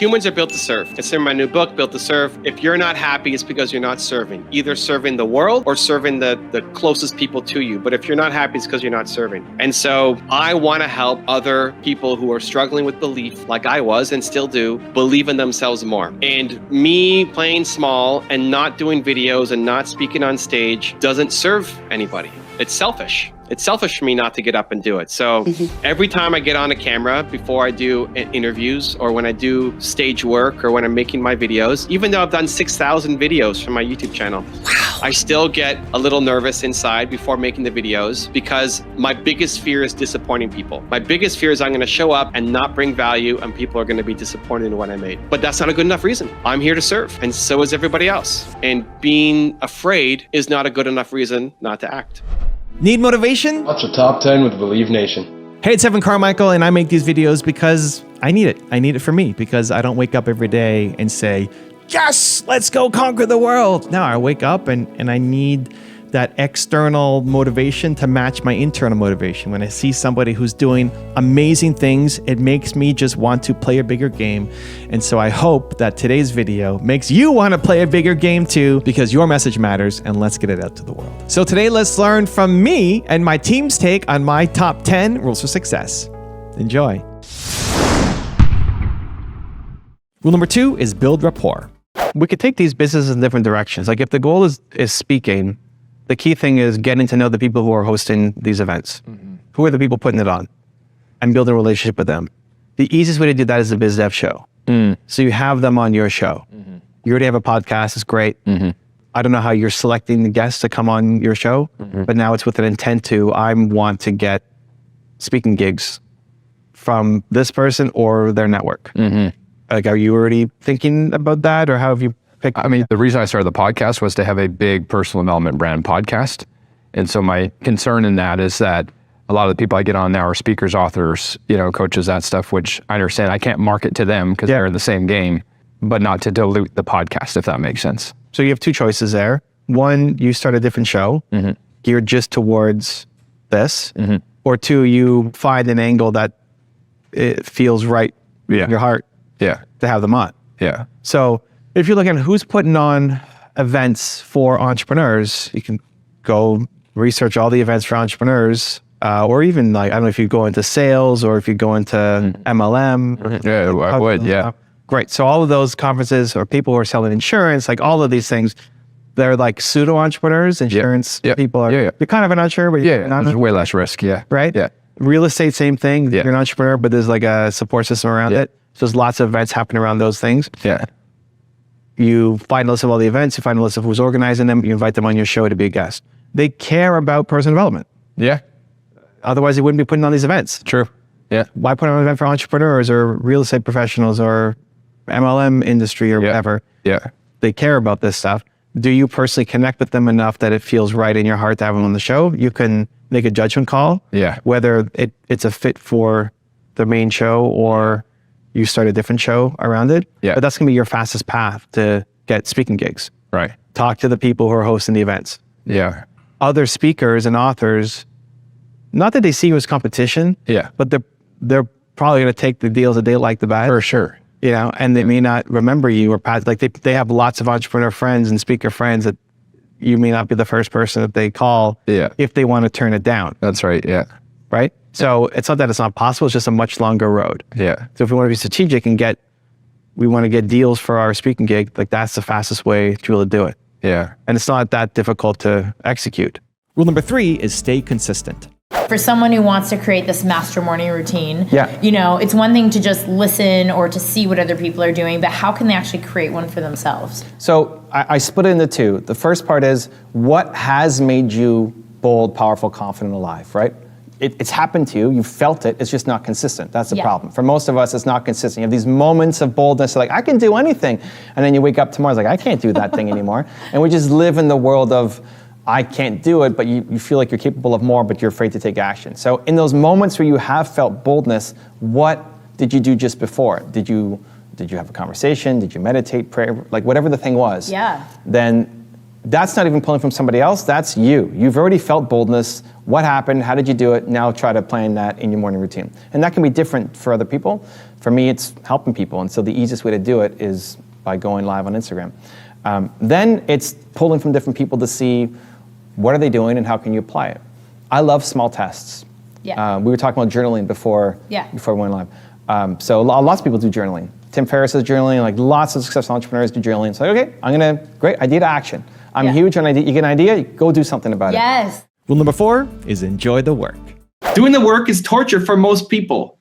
Humans are built to serve. It's in my new book, Built to Serve. If you're not happy, it's because you're not serving. Either serving the world or serving the closest people to you. But if you're not happy, it's because you're not serving. And so I want to help other people who are struggling with belief, like I was and still do, believe in themselves more. And me playing small and not doing videos and not speaking on stage doesn't serve anybody. It's selfish. It's selfish for me not to get up and do it. So every time I get on a camera, before I do interviews or when I do stage work or when I'm making my videos, even though I've done 6,000 videos for my YouTube channel, I still get a little nervous inside before making the videos because my biggest fear is disappointing people. My biggest fear is I'm going to show up and not bring value and people are going to be disappointed in what I made. But that's not a good enough reason. I'm here to serve, and so is everybody else. And being afraid is not a good enough reason not to act. Need motivation? Watch a top 10 with Believe Nation. Hey, it's Evan Carmichael, and I make these videos because I need it. I need it for me because I don't wake up every day and say, yes, let's go conquer the world. No, I wake up and I need that external motivation to match my internal motivation. When I see somebody who's doing amazing things, it makes me just want to play a bigger game. And so I hope that today's video makes you want to play a bigger game too, because your message matters, and let's get it out to the world. So today, let's learn from me and my team's take on my top 10 rules for success. Enjoy. Rule number 2 is build rapport. We could take these businesses in different directions. Like if the goal is speaking, the key thing is getting to know the people who are hosting these events. Who are the people putting it on? And build a relationship with them. The easiest way to do that is a biz dev show. So you have them on your show. You already have a podcast, it's great. I don't know how you're selecting the guests to come on your show, but now it's with an intent to, I want to get speaking gigs from this person or their network. Like, are you already thinking about that, or how have you picked? I mean, the reason I started the podcast was to have a big personal development brand podcast. And so my concern in that is that a lot of the people I get on now are speakers, authors, coaches, that stuff, which I understand I can't market to them because they're in the same game, but not to dilute the podcast, if that makes sense. So you have two choices there. One, you start a different show geared just towards this, or two, you find an angle that it feels right in your heart to have them on. So if you're looking at who's putting on events for entrepreneurs, you can go research all the events for entrepreneurs, or even like, I don't know if you go into sales or if you go into MLM. Yeah, I would, Great. So all of those conferences or people who are selling insurance, like all of these things, they're like pseudo entrepreneurs. Insurance people are, you're kind of an entrepreneur, but you're not. There's way less risk, right? Real estate, same thing. You're an entrepreneur, but there's like a support system around it. So there's lots of events happening around those things. You find a list of all the events, you find a list of who's organizing them, you invite them on your show to be a guest. They care about personal development. Otherwise, they wouldn't be putting on these events. True. Why put on an event for entrepreneurs or real estate professionals or MLM industry or whatever? They care about this stuff. Do you personally connect with them enough that it feels right in your heart to have them on the show? You can make a judgment call. Whether it's a fit for the main show or you start a different show around it. But that's gonna be your fastest path to get speaking gigs. Right. Talk to the people who are hosting the events. Other speakers and authors, not that they see you as competition, but they're probably gonna take the deals that they like the best. For sure. And they may not remember you or pass, like they have lots of entrepreneur friends and speaker friends that you may not be the first person that they call if they want to turn it down. That's right, Right? So it's not that it's not possible, it's just a much longer road. So if we want to be strategic and we want to get deals for our speaking gig, like that's the fastest way to really do it. And it's not that difficult to execute. Rule number 3 is stay consistent. For someone who wants to create this master morning routine, Yeah. It's one thing to just listen or to see what other people are doing, but how can they actually create one for themselves? So I split it into two. The first part is what has made you bold, powerful, confident, alive, right? It's happened to you, you've felt it, it's just not consistent. That's the problem. For most of us, it's not consistent. You have these moments of boldness, like, I can do anything. And then you wake up tomorrow, it's like, I can't do that thing anymore. And we just live in the world of, I can't do it, but you feel like you're capable of more, but you're afraid to take action. So in those moments where you have felt boldness, what did you do just before? Did you have a conversation? Did you meditate, pray, like whatever the thing was? Yeah. Then that's not even pulling from somebody else, that's you. You've already felt boldness. What happened? How did you do it? Now try to plan that in your morning routine. And that can be different for other people. For me, it's helping people. And so the easiest way to do it is by going live on Instagram. Then it's pulling from different people to see what are they doing and how can you apply it. I love small tests. Yeah. We were talking about journaling before we went live. So lots of people do journaling. Tim Ferriss does journaling, like lots of successful entrepreneurs do journaling. It's like, okay, great, idea to action. I'm huge on idea. You get an idea, go do something about it. Yes. Rule number 4 is enjoy the work. Doing the work is torture for most people.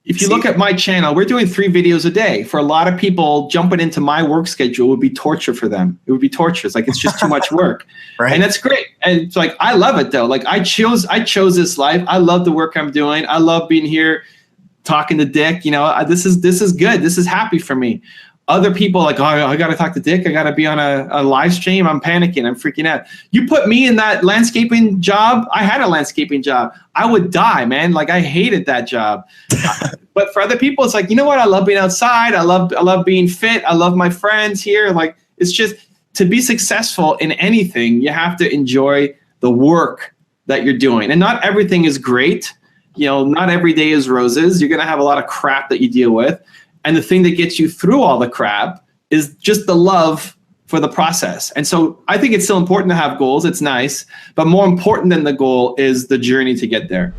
If you look at my channel, we're doing 3 videos a day. For a lot of people, jumping into my work schedule would be torture for them. It would be torture. It's like, it's just too much work. Right. And that's great. And it's like, I love it though. Like I chose this life. I love the work I'm doing. I love being here talking to Dick. You know, this is good. This is happy for me. Other people like, oh, I got to talk to Dick. I got to be on a live stream. I'm panicking. I'm freaking out. You put me in that landscaping job. I had a landscaping job. I would die, man. Like I hated that job. But for other people, it's like, you know what? I love being outside. I love being fit. I love my friends here. Like it's just to be successful in anything, you have to enjoy the work that you're doing. And not everything is great. You know, not every day is roses. You're going to have a lot of crap that you deal with. And the thing that gets you through all the crap is just the love for the process. And so I think it's still important to have goals. It's nice. But more important than the goal is the journey to get there.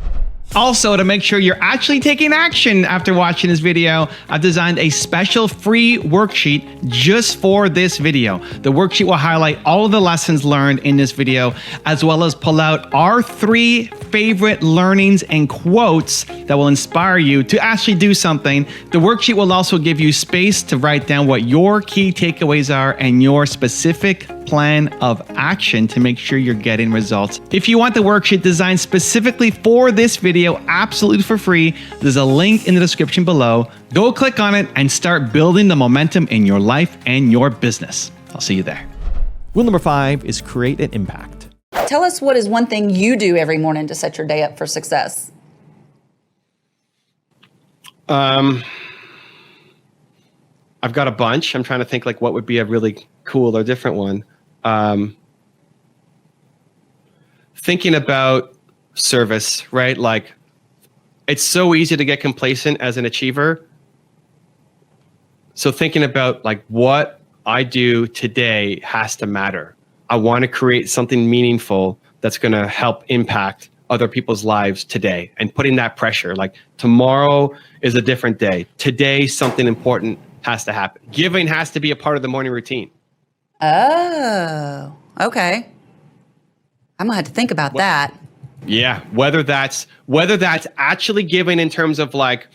Also, to make sure you're actually taking action after watching this video, I've designed a special free worksheet just for this video. The worksheet will highlight all of the lessons learned in this video, as well as pull out our 3 favorite learnings and quotes that will inspire you to actually do something. The worksheet will also give you space to write down what your key takeaways are and your specific plan of action to make sure you're getting results. If you want the worksheet designed specifically for this video, absolutely for free, there's a link in the description below. Go click on it and start building the momentum in your life and your business. I'll see you there. Rule number 5 is create an impact. Tell us what is one thing you do every morning to set your day up for success. I've got a bunch. I'm trying to think like what would be a really cool or different one. Thinking about service, right? Like it's so easy to get complacent as an achiever. So thinking about like what I do today has to matter. I want to create something meaningful that's going to help impact other people's lives today, and putting that pressure, like tomorrow is a different day. Today, something important has to happen. Giving has to be a part of the morning routine. Oh, okay. I'm gonna have to think about that. Yeah, whether that's actually giving in terms of like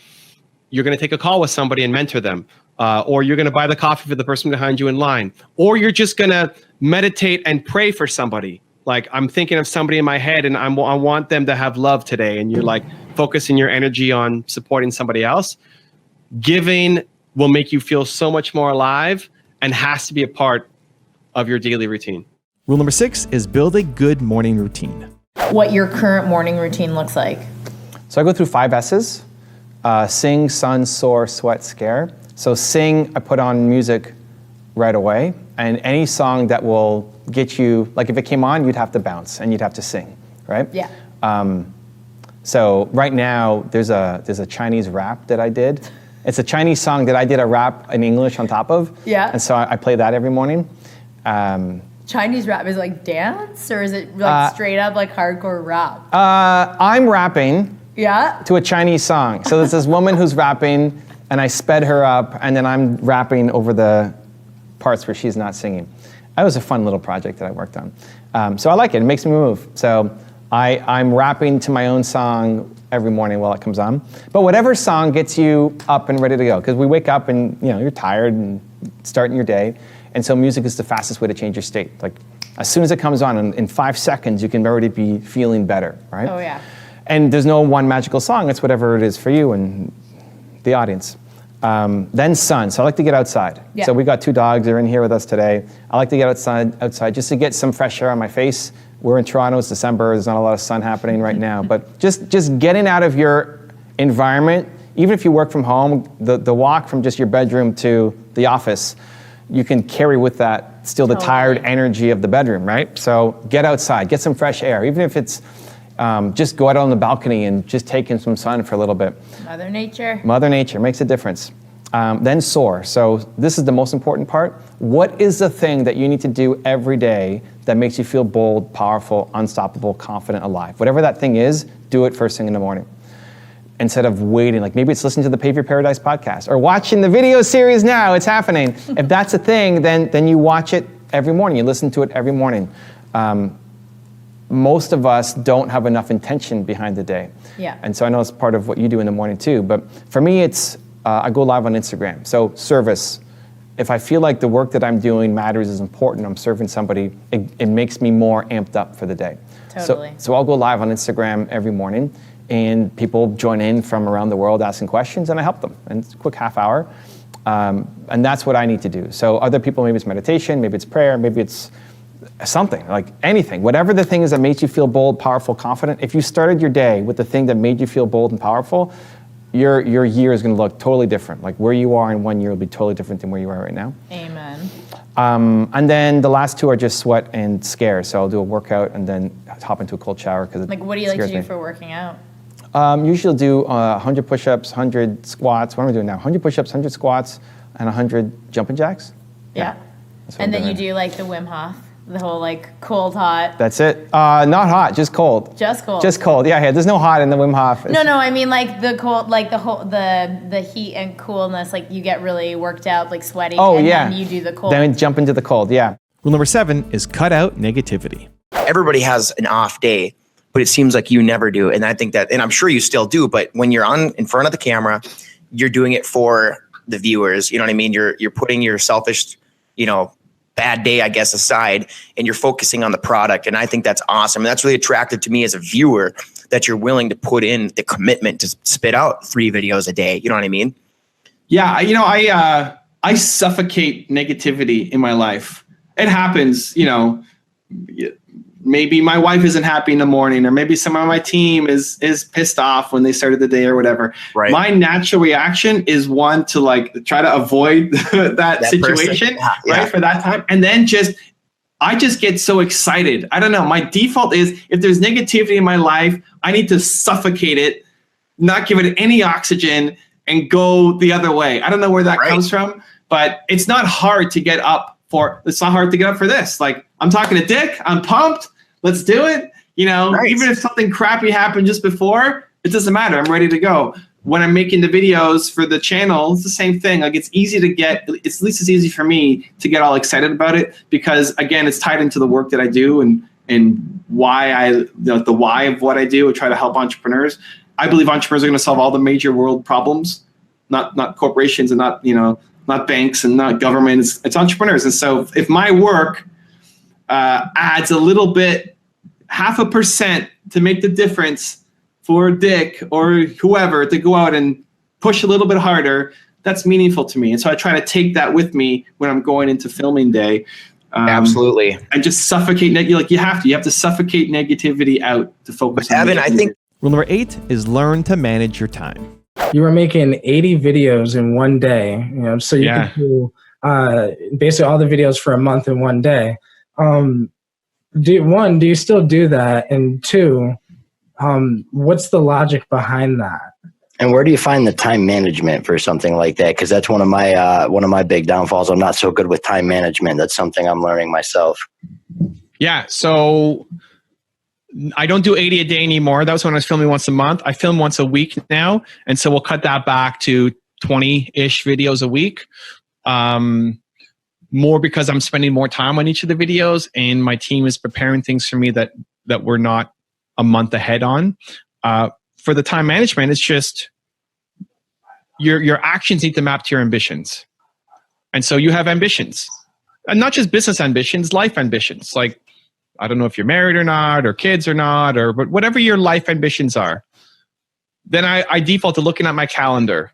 you're going to take a call with somebody and mentor them, or you're going to buy the coffee for the person behind you in line, or you're just going to meditate and pray for somebody. Like I'm thinking of somebody in my head and I want them to have love today, and you're like focusing your energy on supporting somebody else. Giving will make you feel so much more alive and has to be a part of your daily routine. Rule number 6 is build a good morning routine. What your current morning routine looks like. So I go through 5 S's. Sing, sun, soar, sweat, scare. So sing, I put on music right away. And any song that will get you, like if it came on, you'd have to bounce and you'd have to sing, right? Yeah. So right now, there's a Chinese rap that I did. It's a Chinese song that I did a rap in English on top of. Yeah. And so I play that every morning. Chinese rap is like dance, or is it like straight up like hardcore rap? I'm rapping to a Chinese song. So there's this woman who's rapping, and I sped her up, and then I'm rapping over the parts where she's not singing. That was a fun little project that I worked on. So I like it. It makes me move. So I'm rapping to my own song every morning while it comes on. But whatever song gets you up and ready to go, because we wake up and you're tired and starting your day. And so music is the fastest way to change your state. Like as soon as it comes on, in 5 seconds, you can already be feeling better, right? Oh yeah. And there's no one magical song. It's whatever it is for you and the audience. Then sun. So I like to get outside. Yeah. So we got 2 dogs. They're in here with us today. I like to get outside just to get some fresh air on my face. We're in Toronto. It's December. There's not a lot of sun happening right now. But just getting out of your environment, even if you work from home, the walk from just your bedroom to the office, you can carry with that still the tired energy of the bedroom, right? So get outside, get some fresh air, even if it's just go out on the balcony and just take in some sun for a little bit. Mother Nature. Mother Nature makes a difference. Then soar. So this is the most important part. What is the thing that you need to do every day that makes you feel bold, powerful, unstoppable, confident, alive? Whatever that thing is, do it first thing in the morning. Instead of waiting, like maybe it's listening to the Pave Your Paradise podcast or watching the video series now, it's happening. If that's a thing, then you watch it every morning, you listen to it every morning. Most of us don't have enough intention behind the day. Yeah. And so I know it's part of what you do in the morning too, but for me it's, I go live on Instagram. So service, if I feel like the work that I'm doing matters, is important, I'm serving somebody, it makes me more amped up for the day. Totally. So I'll go live on Instagram every morning, and people join in from around the world asking questions, and I help them. And it's a quick half hour. And that's what I need to do. So other people, maybe it's meditation, maybe it's prayer, maybe it's something, like anything. Whatever the thing is that makes you feel bold, powerful, confident, if you started your day with the thing that made you feel bold and powerful, your year is going to look totally different. Like where you are in 1 year will be totally different than where you are right now. Amen. And then the last two are just sweat and scare. So I'll do a workout and then hop into a cold shower because Like, what do you like to do for working out? Usually I'll do 100 push-ups, 100 squats. What am I doing now? 100 push-ups, 100 squats, and 100 jumping jacks. Yeah. That's what And I'm then you doing. do like the Wim Hof, the whole like cold, hot. That's it. Not hot, just cold. Just cold. Just cold. Yeah, there's no hot in the Wim Hof. No, I mean like the cold, like the heat and coolness. Like you get really worked out, like sweaty. Oh, and yeah. Then you do the cold. Then jump into the cold, yeah. Rule number 7 is cut out negativity. Everybody has an off day, but it seems like you never do. And I think that, and I'm sure you still do, but when you're in front of the camera, you're doing it for the viewers. You know what I mean? You're putting your selfish, bad day, I guess, aside, and you're focusing on the product. And I think that's awesome. And that's really attractive to me as a viewer, that you're willing to put in the commitment to spit out 3 videos a day. You know what I mean? Yeah, I suffocate negativity in my life. It happens, maybe my wife isn't happy in the morning, or maybe someone on my team is pissed off when they started the day or whatever. Right. My natural reaction is one to like try to avoid that situation, right, for that time. And then I just get so excited. I don't know. My default is if there's negativity in my life, I need to suffocate it, not give it any oxygen, and go the other way. I don't know where that comes from, but it's not hard to get up for. It's not hard to get up for this. Like, I'm talking to Dick. I'm pumped. Let's do it. Even if something crappy happened just before, it doesn't matter. I'm ready to go. When I'm making the videos for the channel, it's the same thing. Like, it's easy to get, it's at least as easy for me to get all excited about it because, again, it's tied into the work that I do and why the why of what I do. I try to help entrepreneurs. I believe entrepreneurs are going to solve all the major world problems, not corporations and not banks and not government. It's entrepreneurs. And so if my work adds a little bit, 0.5% to make the difference for Dick or whoever to go out and push a little bit harder, that's meaningful to me. And so I try to take that with me when I'm going into filming day. Absolutely. And just suffocate, you have to suffocate negativity out to focus on Evan, I think Rule number 8 is learn to manage your time. You were making 80 videos in one day, so you could do basically all the videos for a month in one day. Do you still do that? And 2, what's the logic behind that? And where do you find the time management for something like that? Because that's one of my big downfalls. I'm not so good with time management. That's something I'm learning myself. Yeah, so I don't do 80 a day anymore. That was when I was filming once a month. I film once a week now, and so we'll cut that back to 20-ish videos a week. More because I'm spending more time on each of the videos, and my team is preparing things for me that we're not a month ahead on. For the time management, it's just your actions need to map to your ambitions. And so you have ambitions, and not just business ambitions, life ambitions. Like, I don't know if you're married or not, or kids or not, but whatever your life ambitions are, then I default to looking at my calendar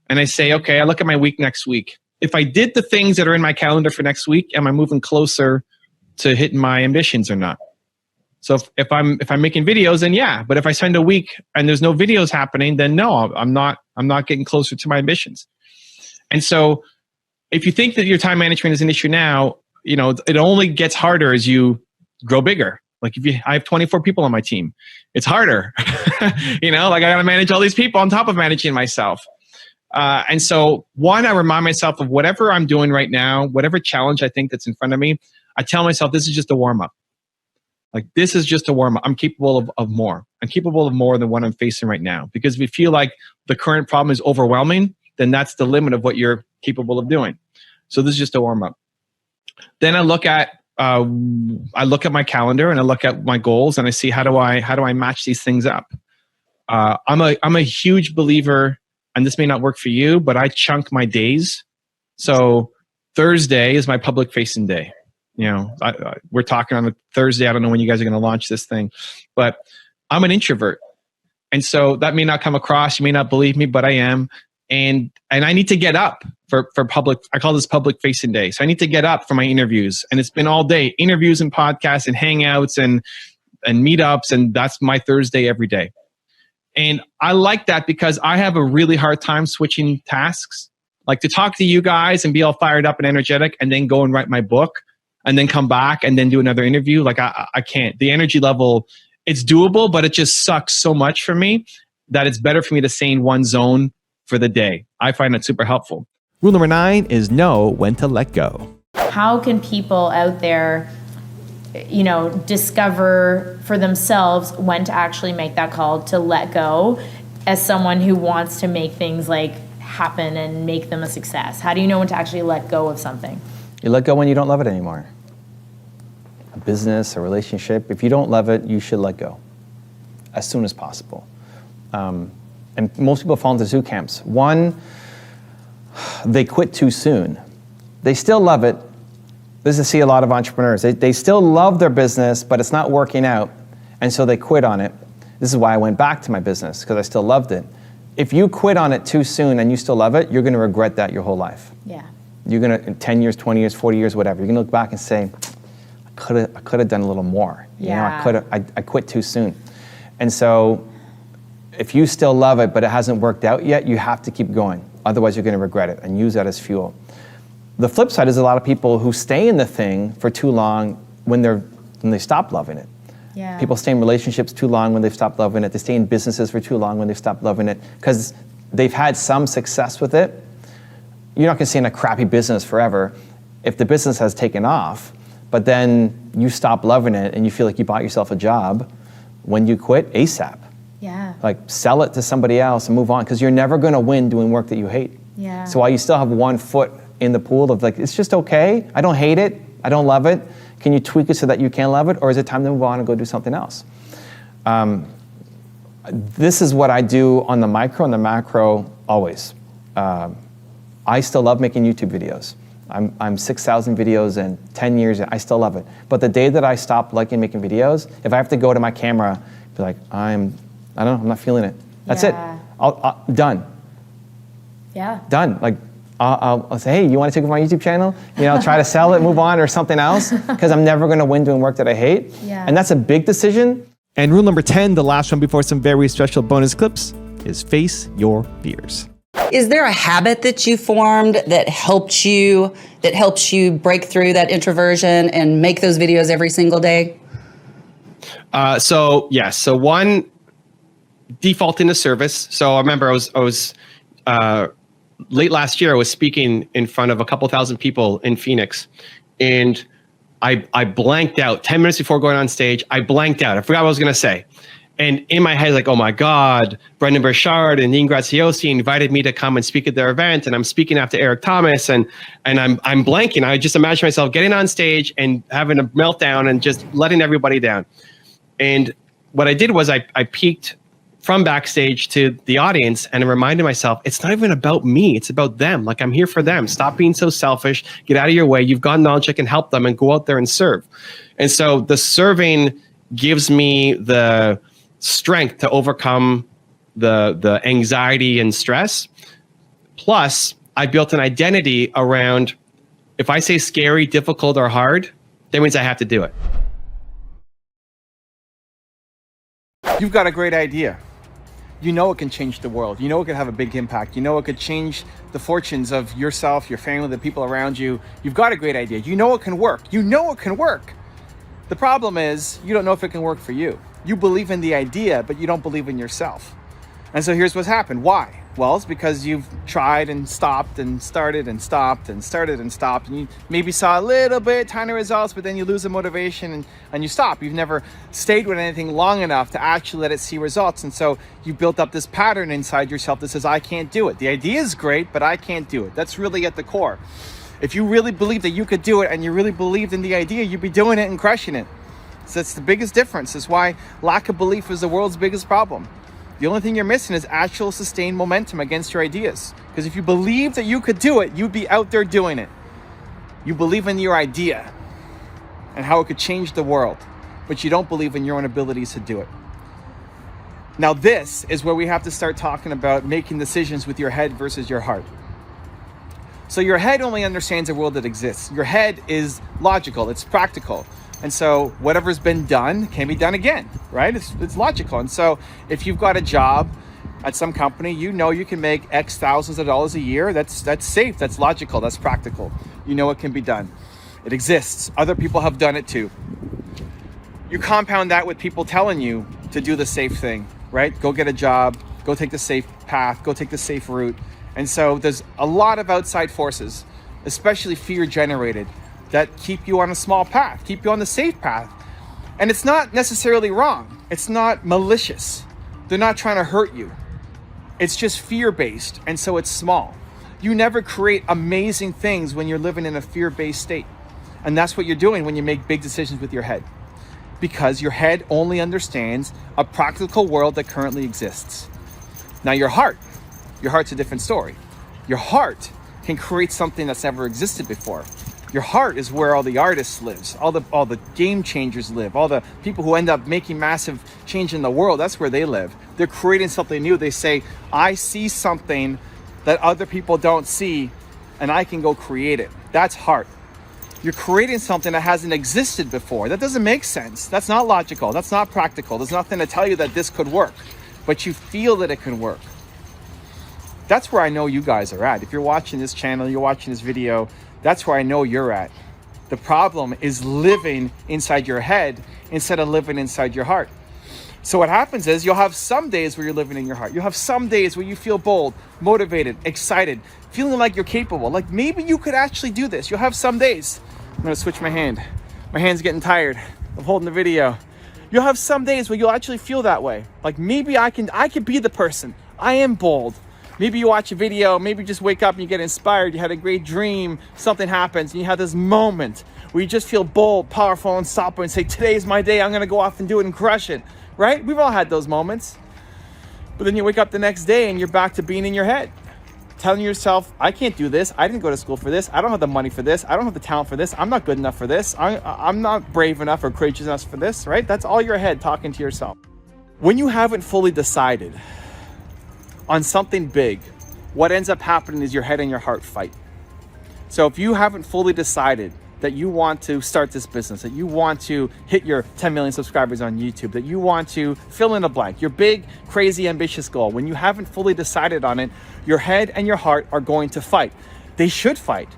and I say, okay, I look at my week next week. If I did the things that are in my calendar for next week, am I moving closer to hitting my ambitions or not? So if I'm making videos, then yeah. But if I spend a week and there's no videos happening, then no, I'm not getting closer to my ambitions. And so if you think that your time management is an issue now, it only gets harder as you grow bigger. Like I have 24 people on my team, it's harder. I got to manage all these people on top of managing myself. And so I remind myself of whatever I'm doing right now, whatever challenge I think that's in front of me, I tell myself, this is just a warm up. Like, this is just a warm up. I'm capable of more. I'm capable of more than what I'm facing right now. Because if you feel like the current problem is overwhelming, then that's the limit of what you're capable of doing. So this is just a warm up. Then I look at my calendar and I look at my goals and I see how do I match these things up. I'm a huge believer, and this may not work for you, but I chunk my days. So Thursday is my public facing day. We're talking on a Thursday. I don't know when you guys are going to launch this thing, but I'm an introvert. And so that may not come across. You may not believe me, but I am. And I need to get up for public. I call this public facing day. So I need to get up for my interviews, and it's been all day, interviews and podcasts and hangouts and meetups. And that's my Thursday every day. And I like that because I have a really hard time switching tasks. Like, to talk to you guys and be all fired up and energetic and then go and write my book and then come back and then do another interview. Like, I can't. The energy level, it's doable, but it just sucks so much for me that it's better for me to stay in one zone for the day. I find it super helpful. Rule number 9 is know when to let go. How can people out there, discover for themselves when to actually make that call to let go, as someone who wants to make things happen and make them a success? How do you know when to actually let go of something? You let go when you don't love it anymore. A business, a relationship, if you don't love it, you should let go as soon as possible. And most people fall into two camps. One, they quit too soon. They still love it. This is I see a lot of entrepreneurs. They still love their business, but it's not working out, and so they quit on it. This is why I went back to my business, because I still loved it. If you quit on it too soon and you still love it, you're going to regret that your whole life. Yeah. You're going to, in 10 years, 20 years, 40 years, whatever, you're going to look back and say, I could have done a little more. Yeah. I quit too soon. And so if you still love it, but it hasn't worked out yet, you have to keep going. Otherwise, you're going to regret it, and use that as fuel. The flip side is a lot of people who stay in the thing for too long when they stop loving it. Yeah. People stay in relationships too long when they've stopped loving it. They stay in businesses for too long when they've stopped loving it, because they've had some success with it. You're not going to stay in a crappy business forever if the business has taken off, but then you stop loving it and you feel like you bought yourself a job. When you quit, ASAP. Yeah. Like, sell it to somebody else and move on, because you're never going to win doing work that you hate. Yeah. So while you still have one foot in the pool of it's just okay, I don't hate it, I don't love it, can you tweak it so that you can love it, or is it time to move on and go do something else? This is what I do on the micro and the macro always. I still love making YouTube videos. I'm 6,000 videos in 10 years, I still love it. But the day that I stop liking making videos, if I have to go to my camera, be like, I'm not feeling it. That's it. Done. Yeah. Done. Like, I'll say, hey, you want to take over my YouTube channel? Try to sell it, move on, or something else, because I'm never going to win doing work that I hate. Yeah. And that's a big decision. And rule number 10, the last one before some very special bonus clips, is face your fears. Is there a habit that you formed that helps you break through that introversion and make those videos every single day? So one, default into service. So I remember I was late last year, I was speaking in front of a couple thousand people in Phoenix, and I blanked out 10 minutes before going on stage. I blanked out. I forgot what I was going to say. And in my head, like, oh my God, Brendan Burchard and Ian Graziosi invited me to come and speak at their event, and I'm speaking after Eric Thomas, and I'm blanking. I just imagine myself getting on stage and having a meltdown and just letting everybody down. And what I did was I peeked from backstage to the audience and I reminded myself, it's not even about me, it's about them. Like, I'm here for them. Stop being so selfish. Get out of your way. You've got knowledge that can help them, and go out there and serve. And so the serving gives me the strength to overcome the anxiety and stress. Plus, I built an identity around, if I say scary, difficult, or hard, that means I have to do it. You've got a great idea. you know it can change the world. You know it could have a big impact. You know it could change the fortunes of yourself, your family, the people around you. You've got a great idea. You know it can work. You know it can work. The problem is you don't know if it can work for you. You believe in the idea, but you don't believe in yourself. And so here's what's happened. Why? Well, it's because you've tried and stopped and started and stopped and started and stopped, and you maybe saw a little bit, tiny results, but then you lose the motivation and you stop. You've never stayed with anything long enough to actually let it see results. And so you built up this pattern inside yourself that says, I can't do it. The idea is great, but I can't do it. That's really at the core. If you really believed that you could do it and you really believed in the idea, you'd be doing it and crushing it. So that's the biggest difference. That's why lack of belief is the world's biggest problem. The only thing you're missing is actual sustained momentum against your ideas. Because if you believe that you could do it, you'd be out there doing it. You believe in your idea and how it could change the world, but you don't believe in your own abilities to do it. Now this is where we have to start talking about making decisions with your head versus your heart. So your head only understands a world that exists. Your head is logical, it's practical. And so whatever's been done can be done again, right? It's logical. And so if you've got a job at some company, you know you can make X thousands of dollars a year. That's safe, that's logical, that's practical. You know it can be done. It exists. Other people have done it too. You compound that with people telling you to do the safe thing, right? Go get a job, go take the safe path, go take the safe route. And so there's a lot of outside forces, especially fear generated, that keep you on a small path, keep you on the safe path. And it's not necessarily wrong. It's not malicious. They're not trying to hurt you. It's just fear-based, and so it's small. You never create amazing things when you're living in a fear-based state. And that's what you're doing when you make big decisions with your head. Because your head only understands a practical world that currently exists. Now your heart's a different story. Your heart can create something that's never existed before. Your heart is where all the artists live, all the game changers live, all the people who end up making massive change in the world. That's where they live. They're creating something new. They say, I see something that other people don't see, and I can go create it. That's heart. You're creating something that hasn't existed before. That doesn't make sense. That's not logical. That's not practical. There's nothing to tell you that this could work, but you feel that it can work. That's where I know you guys are at. If you're watching this channel, you're watching this video, that's where I know you're at. The problem is living inside your head instead of living inside your heart. So what happens is you'll have some days where you're living in your heart. You'll have some days where you feel bold, motivated, excited, feeling like you're capable, like maybe you could actually do this. You'll have some days. I'm gonna switch my hand. My hand's getting tired of holding the video. You'll have some days where you'll actually feel that way. Like maybe I could be the person. I am bold. Maybe you watch a video, maybe you just wake up and you get inspired, you had a great dream, something happens, and you have this moment where you just feel bold, powerful, unstoppable, and say, today's my day, I'm gonna go off and do it and crush it, right? We've all had those moments. But then you wake up the next day and you're back to being in your head, telling yourself, I can't do this, I didn't go to school for this, I don't have the money for this, I don't have the talent for this, I'm not good enough for this, I'm not brave enough or courageous enough for this, right? That's all your head talking to yourself. When you haven't fully decided on something big, what ends up happening is your head and your heart fight. So if you haven't fully decided that you want to start this business, that you want to hit your 10 million subscribers on YouTube, that you want to fill in a blank, your big, crazy, ambitious goal, when you haven't fully decided on it, your head and your heart are going to fight. They should fight.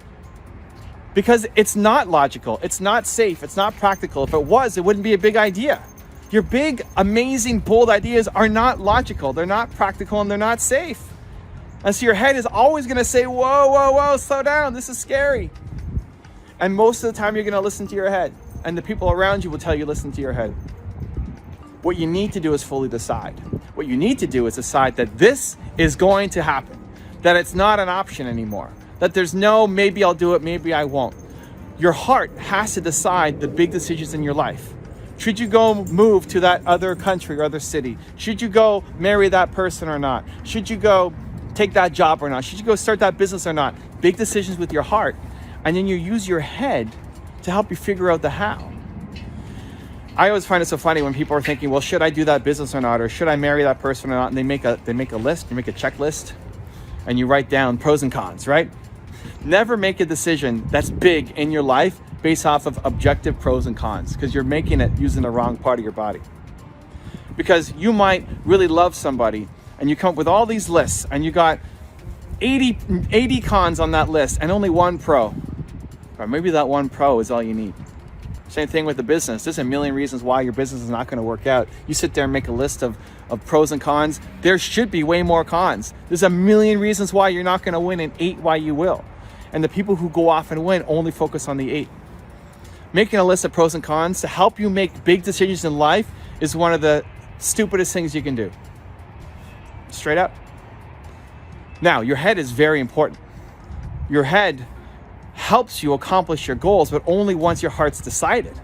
Because it's not logical, it's not safe, it's not practical. If it was, it wouldn't be a big idea. Your big, amazing, bold ideas are not logical, they're not practical, and they're not safe. And so your head is always gonna say, whoa, whoa, whoa, slow down, this is scary. And most of the time you're gonna listen to your head, and the people around you will tell you listen to your head. What you need to do is fully decide. What you need to do is decide that this is going to happen, that it's not an option anymore, that there's no maybe I'll do it, maybe I won't. Your heart has to decide the big decisions in your life. Should you go move to that other country or other city? Should you go marry that person or not? Should you go take that job or not? Should you go start that business or not? Big decisions with your heart. And then you use your head to help you figure out the how. I always find it so funny when people are thinking, well, should I do that business or not? Or should I marry that person or not? And they make a list, you make a checklist, and you write down pros and cons, right? Never make a decision that's big in your life based off of objective pros and cons, because you're making it using the wrong part of your body. Because you might really love somebody, and you come up with all these lists, and you got 80 cons on that list and only one pro. Or maybe that one pro is all you need. Same thing with the business. There's a million reasons why your business is not going to work out. You sit there and make a list of pros and cons. There should be way more cons. There's a million reasons why you're not going to win and 8 why you will. And the people who go off and win only focus on the 8. Making a list of pros and cons to help you make big decisions in life is one of the stupidest things you can do. Straight up. Now, your head is very important. Your head helps you accomplish your goals, but only once your heart's decided.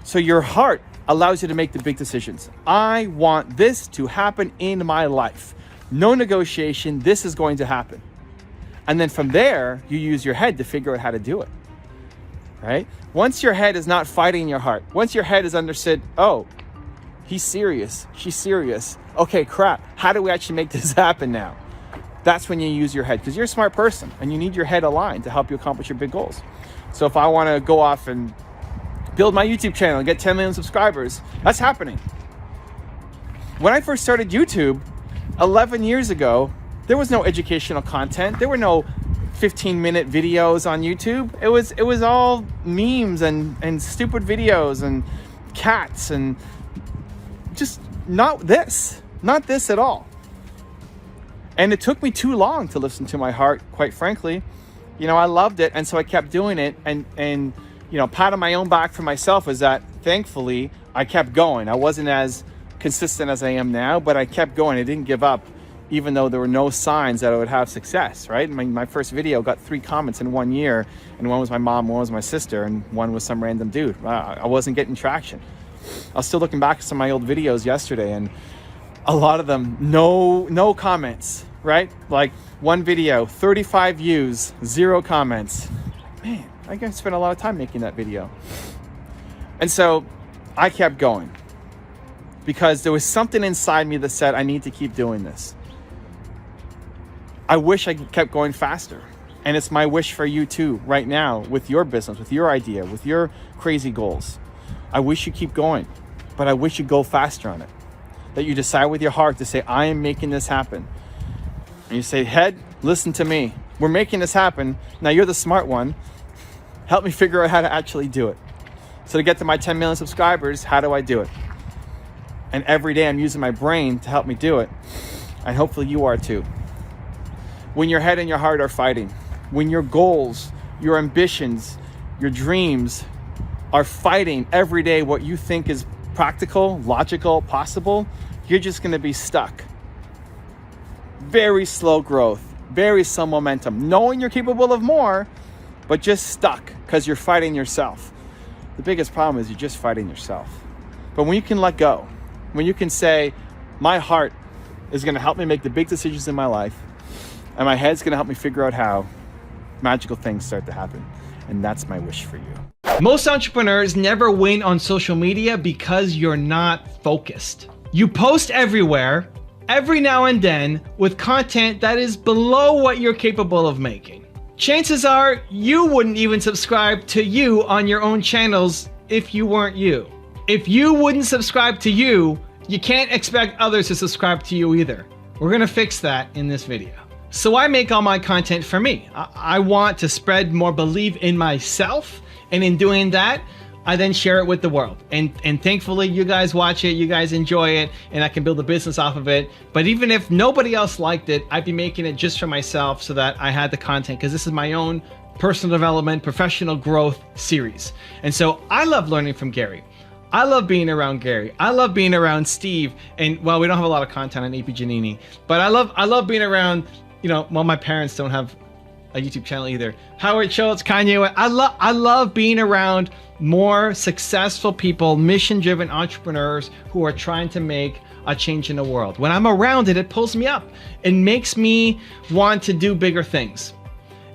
So your heart allows you to make the big decisions. I want this to happen in my life. No negotiation, this is going to happen. And then from there, you use your head to figure out how to do it, right? Once your head is not fighting your heart, once your head is understood, oh, he's serious, she's serious. Okay, crap, how do we actually make this happen now? That's when you use your head, because you're a smart person and you need your head aligned to help you accomplish your big goals. So if I want to go off and build my YouTube channel and get 10 million subscribers, that's happening. When I first started YouTube 11 years ago, there was no educational content. There were no 15-minute videos on YouTube. It was all memes and stupid videos and cats and just not this at all. And it took me too long to listen to my heart, quite frankly. You know, I loved it, and so I kept doing it. And you know, pat on my own back for myself is that, thankfully, I kept going. I wasn't as consistent as I am now, but I kept going. I didn't give up, even though there were no signs that I would have success, right? My first video got 3 comments in 1 year, and one was my mom, one was my sister, and one was some random dude. I wasn't getting traction. I was still looking back at some of my old videos yesterday, and a lot of them, no comments, right? Like one video, 35 views, 0 comments. Man, I guess I spent a lot of time making that video. And so I kept going because there was something inside me that said, I need to keep doing this. I wish I kept going faster. And it's my wish for you too, right now, with your business, with your idea, with your crazy goals. I wish you keep going, but I wish you go faster on it. That you decide with your heart to say, I am making this happen. And you say, head, listen to me. We're making this happen. Now you're the smart one. Help me figure out how to actually do it. So to get to my 10 million subscribers, how do I do it? And every day I'm using my brain to help me do it. And hopefully you are too. When your head and your heart are fighting, when your goals, your ambitions, your dreams are fighting every day what you think is practical, logical, possible, you're just going to be stuck. Very slow growth, very slow momentum, knowing you're capable of more, but just stuck because you're fighting yourself. The biggest problem is you're just fighting yourself. But when you can let go, when you can say, my heart is going to help me make the big decisions in my life, and my head's going to help me figure out how, magical things start to happen. And that's my wish for you. Most entrepreneurs never win on social media because you're not focused. You post everywhere, every now and then, with content that is below what you're capable of making. Chances are you wouldn't even subscribe to you on your own channels if you weren't you. If you wouldn't subscribe to you, you can't expect others to subscribe to you either. We're gonna fix that in this video. So I make all my content for me. I want to spread more belief in myself, and in doing that, I then share it with the world. And thankfully you guys watch it, you guys enjoy it, and I can build a business off of it. But even if nobody else liked it, I'd be making it just for myself so that I had the content, because this is my own personal development, professional growth series. And so I love learning from Gary. I love being around Gary. I love being around Steve. And well, we don't have a lot of content on AP Giannini, but I love being around, you know, well, my parents don't have a YouTube channel either. Howard Schultz, Kanye. I love being around more successful people, mission-driven entrepreneurs who are trying to make a change in the world. When I'm around it, it pulls me up. It makes me want to do bigger things.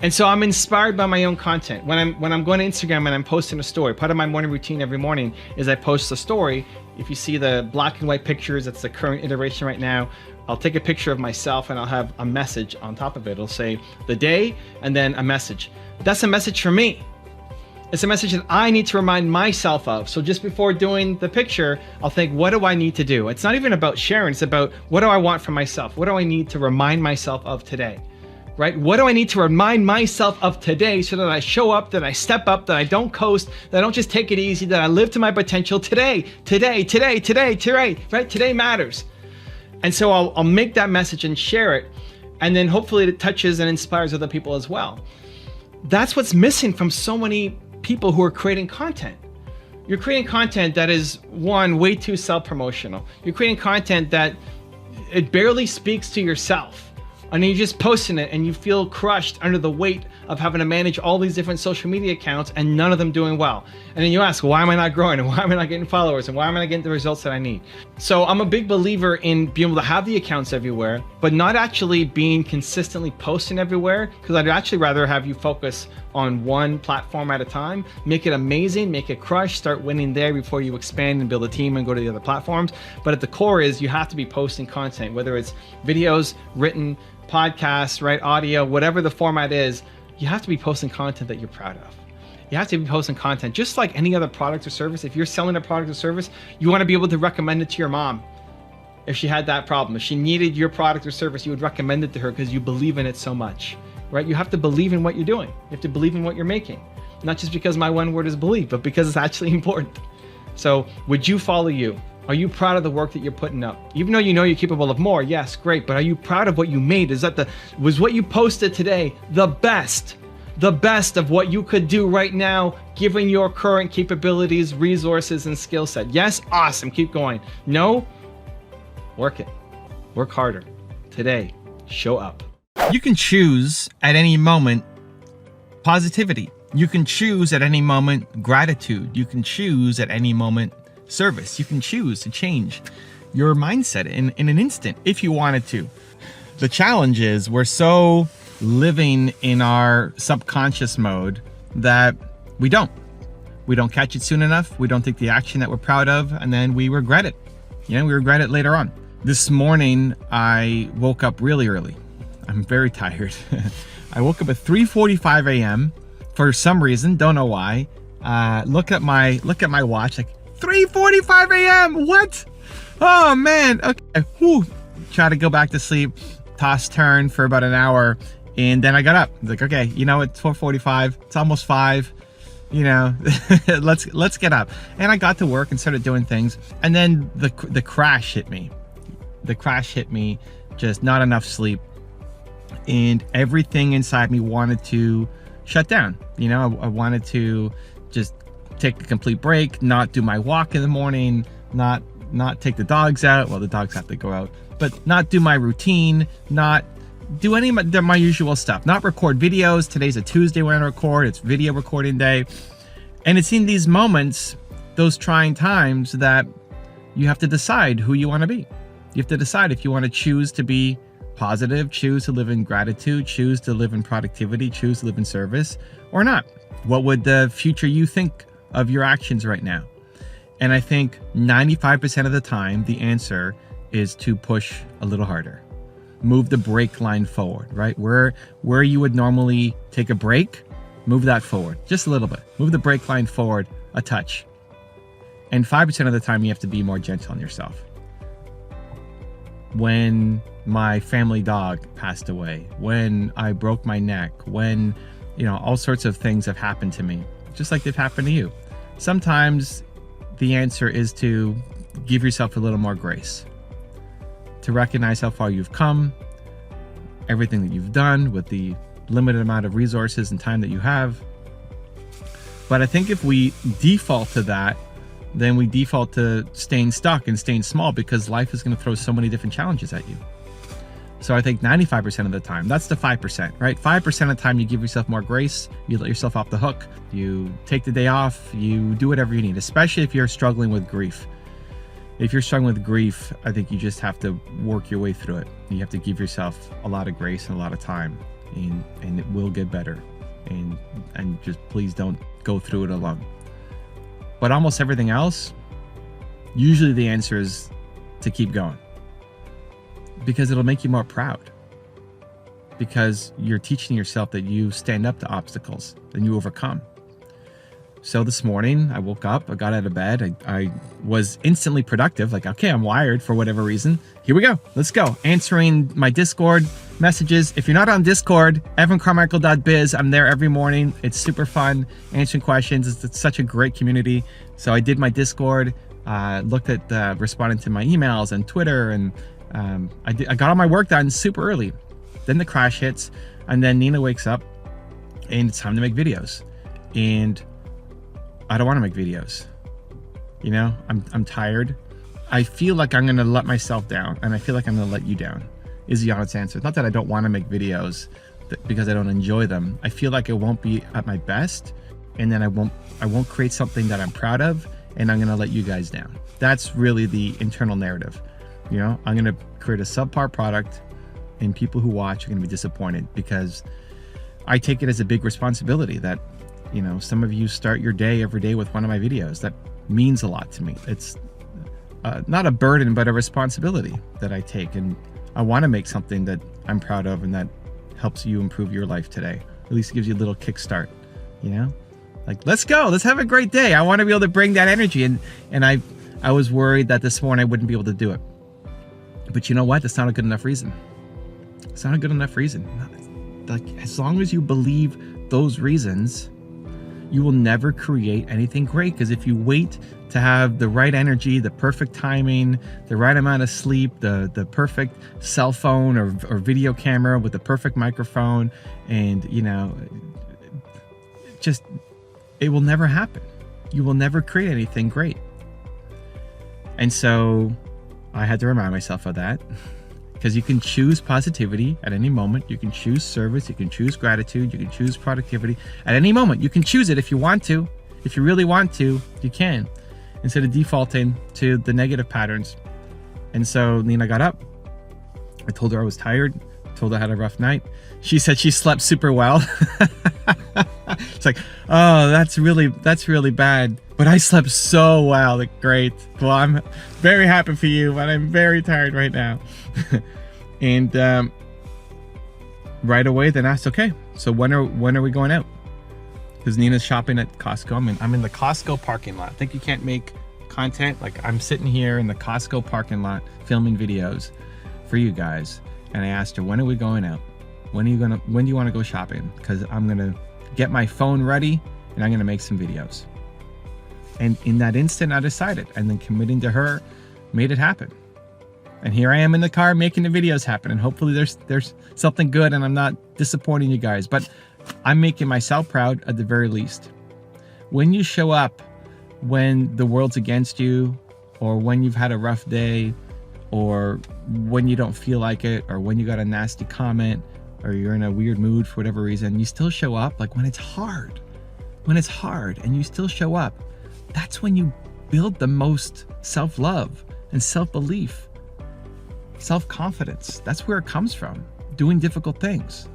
And so I'm inspired by my own content. When I'm going to Instagram and I'm posting a story, part of my morning routine every morning is I post a story. If you see the black and white pictures, that's the current iteration right now. I'll take a picture of myself and I'll have a message on top of it. It'll say the day and then a message. That's a message for me. It's a message that I need to remind myself of. So just before doing the picture, I'll think, what do I need to do? It's not even about sharing. It's about, what do I want from myself? What do I need to remind myself of today? Right? What do I need to remind myself of today so that I show up, that I step up, that I don't coast, that I don't just take it easy, that I live to my potential today, right? Today matters. And so I'll make that message and share it. And then hopefully it touches and inspires other people as well. That's what's missing from so many people who are creating content. You're creating content that is, one, way too self-promotional. You're creating content that it barely speaks to yourself. And you're just posting it and you feel crushed under the weight of having to manage all these different social media accounts and none of them doing well. And then you ask, why am I not growing? And why am I not getting followers? And why am I not getting the results that I need? So I'm a big believer in being able to have the accounts everywhere, but not actually being consistently posting everywhere, because I'd actually rather have you focus on one platform at a time, make it amazing, make it crush, start winning there before you expand and build a team and go to the other platforms. But at the core is you have to be posting content, whether it's videos, written, podcasts, right, audio, whatever the format is. You have to be posting content that you're proud of. You have to be posting content just like any other product or service. If you're selling a product or service, you want to be able to recommend it to your mom. If she had that problem, if she needed your product or service, you would recommend it to her because you believe in it so much, right? You have to believe in what you're doing. You have to believe in what you're making. Not just because my one word is believe, but because it's actually important. So would you follow you? Are you proud of the work that you're putting up? Even though you know you're capable of more, yes, great, but are you proud of what you made? Was what you posted today the best of what you could do right now, given your current capabilities, resources, and skill set? Yes, awesome, keep going. No, work it. Work harder. Today, show up. You can choose at any moment positivity. You can choose at any moment gratitude. You can choose at any moment service. You can choose to change your mindset in an instant if you wanted to. The challenge is we're so living in our subconscious mode that we don't catch it soon enough. We don't take the action that we're proud of, and then we regret it. We regret it later on. This morning I woke up really early. I'm very tired. I woke up at 3:45 a.m. for some reason, don't know why. Look at my watch, like 3:45 a.m. What? Oh man. Okay. Whew. Try to go back to sleep, toss turn for about an hour, and then I got up. I was like, okay, it's 4:45. It's almost 5. Let's get up. And I got to work and started doing things. And then the crash hit me. The crash hit me. Just not enough sleep, and everything inside me wanted to shut down. I wanted to just take a complete break, not do my walk in the morning, not take the dogs out. Well, the dogs have to go out, but not do my routine, not do any of my usual stuff, not record videos. Today's a Tuesday when I record, it's video recording day. And it's in these moments, those trying times, that you have to decide who you want to be. You have to decide if you want to choose to be positive, choose to live in gratitude, choose to live in productivity, choose to live in service, or not. What would the future you think of your actions right now? And I think 95% of the time, the answer is to push a little harder. Move the brake line forward, right? Where you would normally take a break, move that forward just a little bit. Move the brake line forward a touch. And 5% of the time, you have to be more gentle on yourself. When my family dog passed away, when I broke my neck, when, all sorts of things have happened to me, just like they've happened to you. Sometimes the answer is to give yourself a little more grace, to recognize how far you've come, everything that you've done with the limited amount of resources and time that you have. But I think if we default to that, then we default to staying stuck and staying small, because life is going to throw so many different challenges at you. So I think 95% of the time, that's the 5%, right? 5% of the time you give yourself more grace, you let yourself off the hook, you take the day off, you do whatever you need, especially if you're struggling with grief. If you're struggling with grief, I think you just have to work your way through it. You have to give yourself a lot of grace and a lot of time, and it will get better. And just please don't go through it alone. But almost everything else, usually the answer is to keep going, because it'll make you more proud, because you're teaching yourself that you stand up to obstacles and you overcome. So this morning I woke up, I got out of bed, I was instantly productive, like, okay, I'm wired for whatever reason. Here we go, let's go. Answering my Discord messages. If you're not on Discord, evancarmichael.biz, I'm there every morning. It's super fun, answering questions. It's such a great community. So I did my Discord, looked at responding to my emails and Twitter, and I got all my work done super early. Then the crash hits, and then Nina wakes up, and it's time to make videos. And I don't want to make videos. You know, I'm tired. I feel like I'm going to let myself down, and I feel like I'm going to let you down, is the honest answer. Not that I don't want to make videos because I don't enjoy them. I feel like I won't be at my best, and then I won't create something that I'm proud of, and I'm going to let you guys down. That's really the internal narrative. You know, I'm going to create a subpar product, and people who watch are going to be disappointed, because I take it as a big responsibility that, you know, some of you start your day every day with one of my videos. That means a lot to me. It's not a burden, but a responsibility that I take. And I want to make something that I'm proud of and that helps you improve your life today. At least it gives you a little kickstart, you know? Like, let's go, let's have a great day. I want to be able to bring that energy. And I was worried that this morning I wouldn't be able to do it. But you know what? That's not a good enough reason. It's not a good enough reason. Like, as long as you believe those reasons, you will never create anything great. Because if you wait to have the right energy, the perfect timing, the right amount of sleep, the perfect cell phone or video camera with the perfect microphone, and, you know, just, it will never happen. You will never create anything great. And so I had to remind myself of that. Because you can choose positivity at any moment. You can choose service. You can choose gratitude. You can choose productivity at any moment. You can choose it if you want to. If you really want to, you can, instead of defaulting to the negative patterns. And so Nina got up. I told her I was tired. Told her I had a rough night. She said she slept super well. It's like, oh, that's really bad. But I slept so well. Like, great. Well, I'm very happy for you, but I'm very tired right now. And right away, then asked, okay, so when are we going out? Because Nina's shopping at Costco. I'm in the Costco parking lot. I think you can't make content. Like, I'm sitting here in the Costco parking lot filming videos for you guys. And I asked her, when are we going out? When do you want to go shopping? Because I'm gonna get my phone ready and I'm gonna make some videos. And in that instant, I decided, and then committing to her made it happen. And here I am in the car making the videos happen. And hopefully there's something good and I'm not disappointing you guys, but I'm making myself proud at the very least. When you show up when the world's against you, or when you've had a rough day, or when you don't feel like it, or when you got a nasty comment, or you're in a weird mood for whatever reason, you still show up. Like, when it's hard and you still show up, that's when you build the most self-love and self-belief, self-confidence. That's where it comes from, doing difficult things.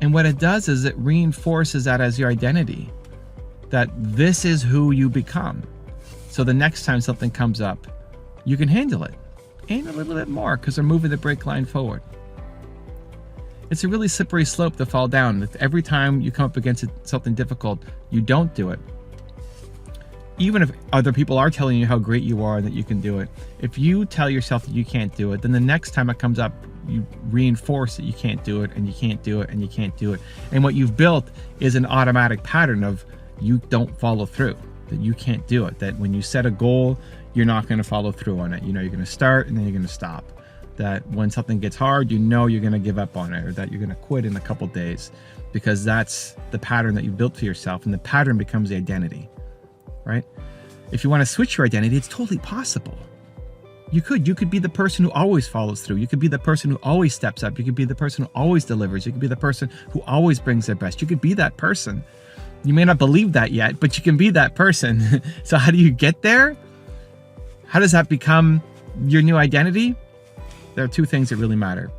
And what it does is it reinforces that as your identity, that this is who you become. So the next time something comes up, you can handle it, and a little bit more, because they're moving the brake line forward. It's a really slippery slope to fall down. If every time you come up against something difficult, you don't do it. Even if other people are telling you how great you are and that you can do it, if you tell yourself that you can't do it, then the next time it comes up, you reinforce that you can't do it, and you can't do it, and you can't do it. And what you've built is an automatic pattern of you don't follow through, that you can't do it, that when you set a goal, you're not going to follow through on it. You know, you're going to start and then you're going to stop. That when something gets hard, you know you're going to give up on it, or that you're going to quit in a couple days, because that's the pattern that you built for yourself, and the pattern becomes the identity, right? If you want to switch your identity, it's totally possible. You could be the person who always follows through. You could be the person who always steps up. You could be the person who always delivers. You could be the person who always brings their best. You could be that person. You may not believe that yet, but you can be that person. So how do you get there? How does that become your new identity? There are two things that really matter.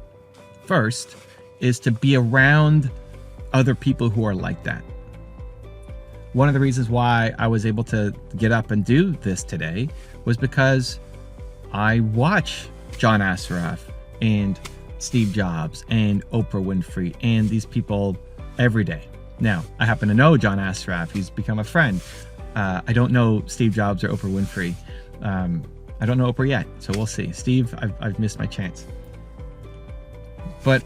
First is to be around other people who are like that. One of the reasons why I was able to get up and do this today was because I watch John Assaraf and Steve Jobs and Oprah Winfrey and these people every day. Now, I happen to know John Assaraf. He's become a friend. I don't know Steve Jobs or Oprah Winfrey. I don't know Oprah yet, so we'll see. Steve, I've missed my chance. But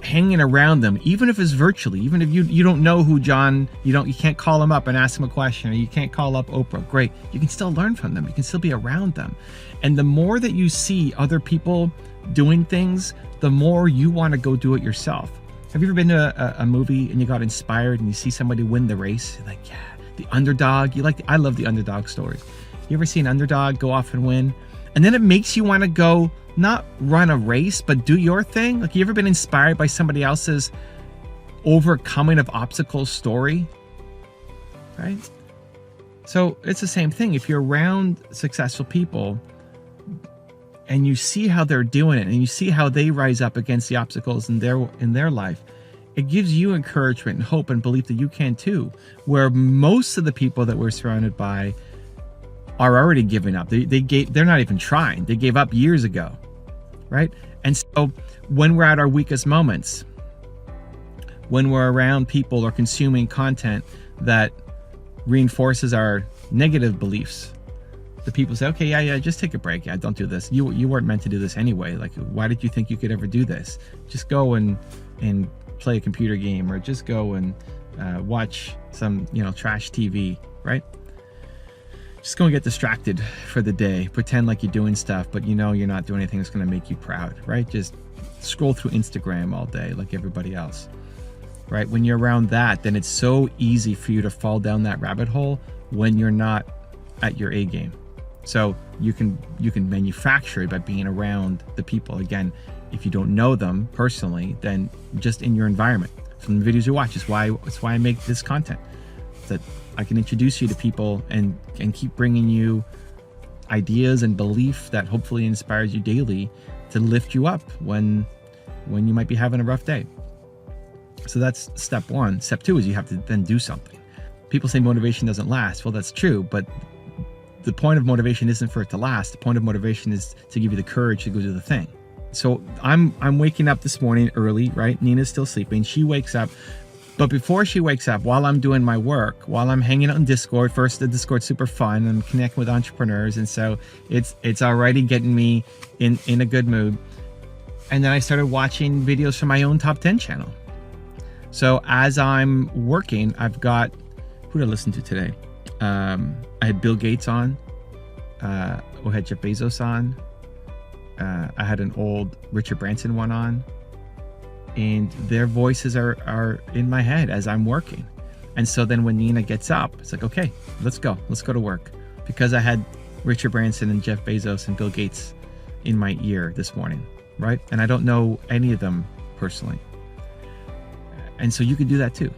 hanging around them, even if it's virtually, even if you don't know who John, you can't call him up and ask him a question, or you can't call up Oprah, great. You can still learn from them. You can still be around them. And the more that you see other people doing things, the more you want to go do it yourself. Have you ever been to a movie and you got inspired and you see somebody win the race? You're like, yeah, the underdog. I love the underdog stories. You ever see an underdog go off and win? And then it makes you want to go, not run a race, but do your thing. Like, you ever been inspired by somebody else's overcoming of obstacles story? Right? So it's the same thing. If you're around successful people and you see how they're doing it and you see how they rise up against the obstacles in their life, it gives you encouragement and hope and belief that you can too. Where most of the people that we're surrounded by are already giving up. They're not even trying. They gave up years ago, right? And so when we're at our weakest moments, when we're around people or consuming content that reinforces our negative beliefs, the people say, okay, yeah, just take a break. Yeah, don't do this. You weren't meant to do this anyway. Like, why did you think you could ever do this? Just go and play a computer game, or just go and watch some, trash TV, right? Just go and get distracted for the day. Pretend like you're doing stuff, but you're not doing anything that's going to make you proud, right? Just scroll through Instagram all day like everybody else, right? When you're around that, then it's so easy for you to fall down that rabbit hole when you're not at your A game. So you can manufacture it by being around the people. Again, if you don't know them personally, then just in your environment, from the videos you watch. It's why I make this content, that I can introduce you to people and keep bringing you ideas and belief that hopefully inspires you daily to lift you up when you might be having a rough day. So that's step one. Step two is you have to then do something. People say motivation doesn't last. Well, that's true, but the point of motivation isn't for it to last. The point of motivation is to give you the courage to go do the thing. So I'm waking up this morning early, right? Nina's still sleeping. She wakes up. But before she wakes up, while I'm doing my work, while I'm hanging out in Discord, first, the Discord's super fun. I'm connecting with entrepreneurs. And so it's already getting me in a good mood. And then I started watching videos from my own top 10 channel. So as I'm working, I've got, who did I listen to today? I had Bill Gates on. I had Jeff Bezos on. I had an old Richard Branson one on. And their voices are in my head as I'm working. And so then when Nina gets up, it's like, okay, let's go to work. Because I had Richard Branson and Jeff Bezos and Bill Gates in my ear this morning, right? And I don't know any of them personally. And so you can do that too,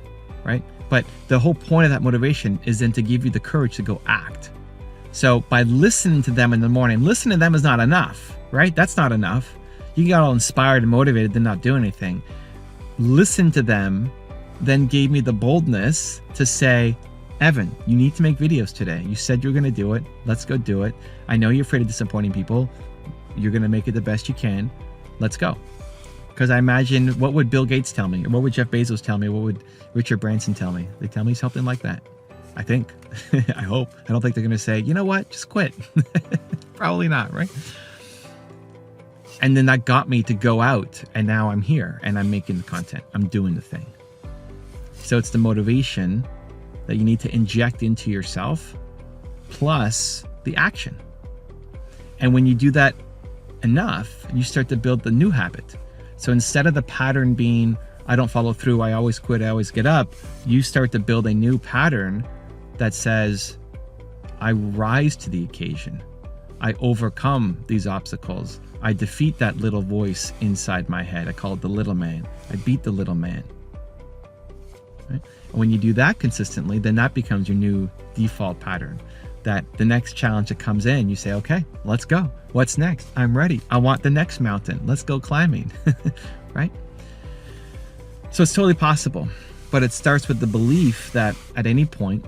right? But the whole point of that motivation is then to give you the courage to go act. So by listening to them in the morning, listening to them is not enough, right? That's not enough. You get all inspired and motivated to not do anything. Listen to them then gave me the boldness to say, Evan, you need to make videos today. You said you're going to do it. Let's go do it. I know you're afraid of disappointing people. You're going to make it the best you can. Let's go. Because I imagine, what would Bill Gates tell me? Or what would Jeff Bezos tell me? What would Richard Branson tell me? They tell me something like that. I think. I hope. I don't think they're going to say, you know what? Just quit. Probably not, right? And then that got me to go out, and now I'm here and I'm making the content. I'm doing the thing. So it's the motivation that you need to inject into yourself plus the action. And when you do that enough, you start to build the new habit. So instead of the pattern being, I don't follow through, I always quit, I always get up, you start to build a new pattern that says, I rise to the occasion. I overcome these obstacles. I defeat that little voice inside my head. I call it the little man. I beat the little man. Right? And when you do that consistently, then that becomes your new default pattern. That the next challenge that comes in, you say, okay, let's go. What's next? I'm ready. I want the next mountain. Let's go climbing. Right? So it's totally possible. But it starts with the belief that at any point,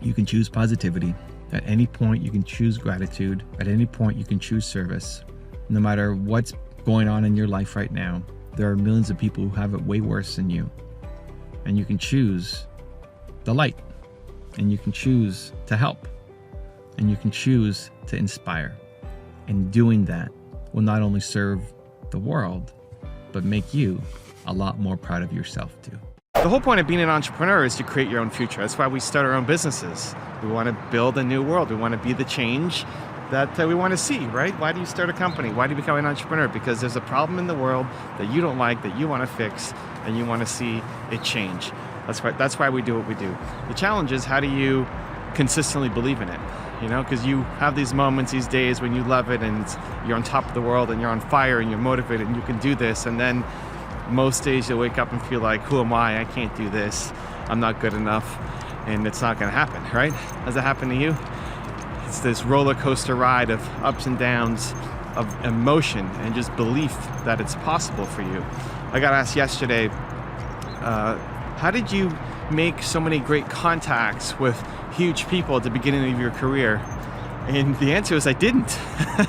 you can choose positivity. At any point, you can choose gratitude. At any point, you can choose service. No matter what's going on in your life right now, there are millions of people who have it way worse than you. and you can choose the light, and you can choose to help, and you can choose to inspire. And doing that will not only serve the world, but make you a lot more proud of yourself too. The whole point of being an entrepreneur is to create your own future. That's why we start our own businesses. We want to build a new world. We want to be the change that we want to see, right? Why do you start a company? Why do you become an entrepreneur? Because there's a problem in the world that you don't like, that you want to fix, and you want to see it change. That's why we do what we do. The challenge is, how do you consistently believe in it? You know, because you have these moments, these days when you love it and you're on top of the world and you're on fire and you're motivated and you can do this, and then most days you'll wake up and feel like, who am I? I can't do this. I'm not good enough, and it's not going to happen, right? Has it happened to you? It's this roller coaster ride of ups and downs, of emotion and just belief that it's possible for you. I got asked yesterday, how did you make so many great contacts with huge people at the beginning of your career? And the answer is, I didn't.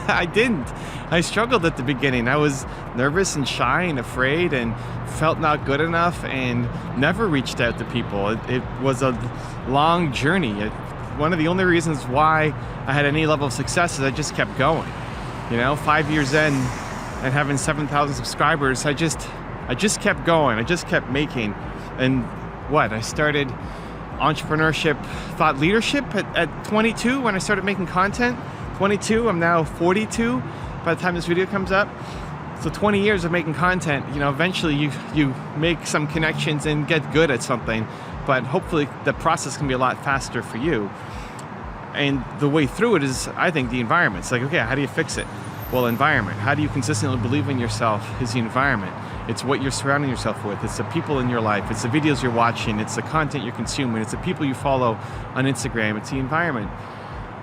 I didn't. I struggled at the beginning. I was nervous and shy and afraid and felt not good enough and never reached out to people. It was a long journey. One of the only reasons why I had any level of success is I just kept going. You know, 5 years in and having 7,000 subscribers, I just kept going. I just kept making. And I started entrepreneurship, thought leadership at 22 when I started making content. 22, I'm now 42 by the time this video comes up. So 20 years of making content, you know, eventually you make some connections and get good at something, but hopefully the process can be a lot faster for you. And the way through it is, I think, the environment. It's like, okay, how do you fix it? Well, environment. How do you consistently believe in yourself is the environment. It's what you're surrounding yourself with. It's the people in your life. It's the videos you're watching. It's the content you're consuming. It's the people you follow on Instagram. It's the environment.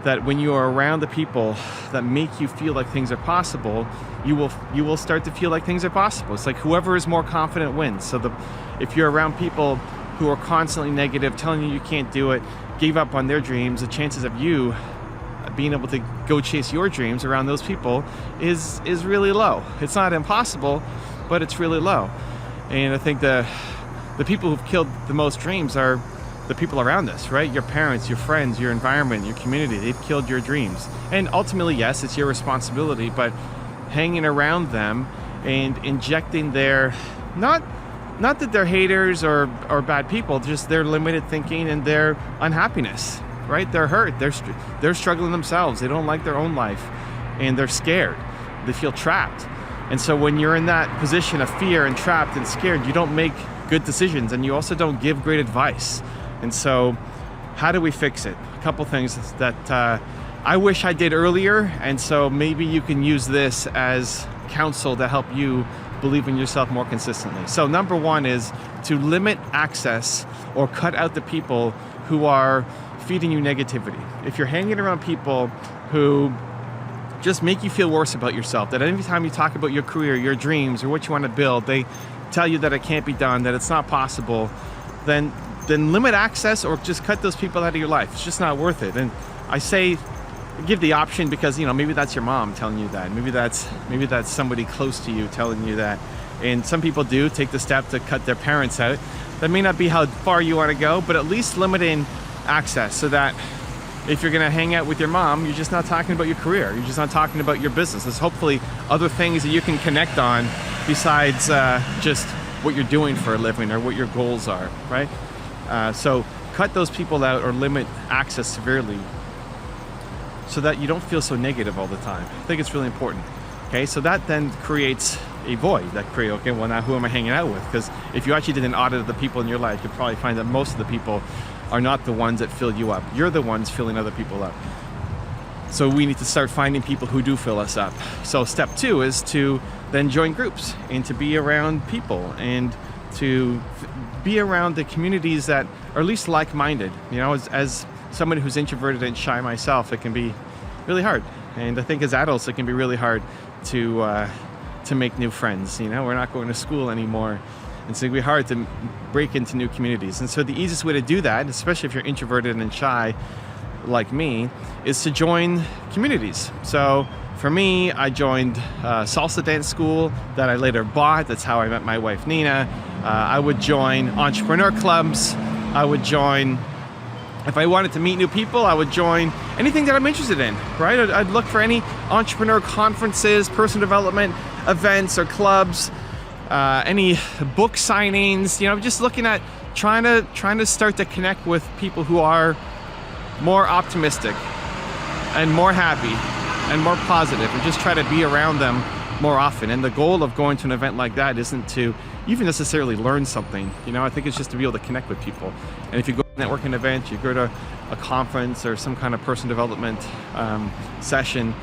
That when you are around the people that make you feel like things are possible, you will start to feel like things are possible. It's like whoever is more confident wins. So if you're around people who are constantly negative, telling you can't do it, gave up on their dreams, the chances of you being able to go chase your dreams around those people is really low. It's not impossible, but it's really low. And I think the people who've killed the most dreams are the people around us, right? Your parents, your friends, your environment, your community. They've killed your dreams. And ultimately, yes, it's your responsibility, but hanging around them and injecting their, not that they're haters or bad people, just their limited thinking and their unhappiness, right? They're hurt. They're struggling themselves. They don't like their own life, and they're scared. They feel trapped. And so when you're in that position of fear and trapped and scared, you don't make good decisions, and you also don't give great advice. And so how do we fix it? A couple things that I wish I did earlier, and so maybe you can use this as counsel to help you believe in yourself more consistently. So number one is to limit access or cut out the people who are feeding you negativity. If you're hanging around people who just make you feel worse about yourself, that every time you talk about your career, your dreams, or what you want to build, they tell you that it can't be done, that it's not possible, then limit access or just cut those people out of your life. It's just not worth it. And I say give the option because, you know, maybe that's your mom telling you that. Maybe that's somebody close to you telling you that. And some people do take the step to cut their parents out. That may not be how far you want to go, but at least limiting access so that if you're going to hang out with your mom, you're just not talking about your career. You're just not talking about your business. There's hopefully other things that you can connect on besides just what you're doing for a living or what your goals are, right? So cut those people out or limit access severely so that you don't feel so negative all the time. I think it's really important. Okay, so that then creates a void. Okay, well now who am I hanging out with? Because if you actually did an audit of the people in your life, you'd probably find that most of the people are not the ones that fill you up. You're the ones filling other people up. So we need to start finding people who do fill us up. So step two is to then join groups and to be around people and to be around the communities that are at least like-minded. You know, as somebody who's introverted and shy myself, it can be really hard. And I think as adults, it can be really hard to make new friends. You know, we're not going to school anymore. And so it can be hard to break into new communities. And so the easiest way to do that, especially if you're introverted and shy like me, is to join communities. So for me, I joined salsa dance school that I later bought. That's how I met my wife, Nina. I would join entrepreneur clubs. I would join, if I wanted to meet new people, I would join anything that I'm interested in, right? I'd look for any entrepreneur conferences, personal development events or clubs, any book signings, just looking at trying to start to connect with people who are more optimistic and more happy and more positive, and just try to be around them more often. And the goal of going to an event like that isn't to even necessarily learn something. I think it's just to be able to connect with people. And if you go to a networking event, you go to a conference or some kind of personal development session,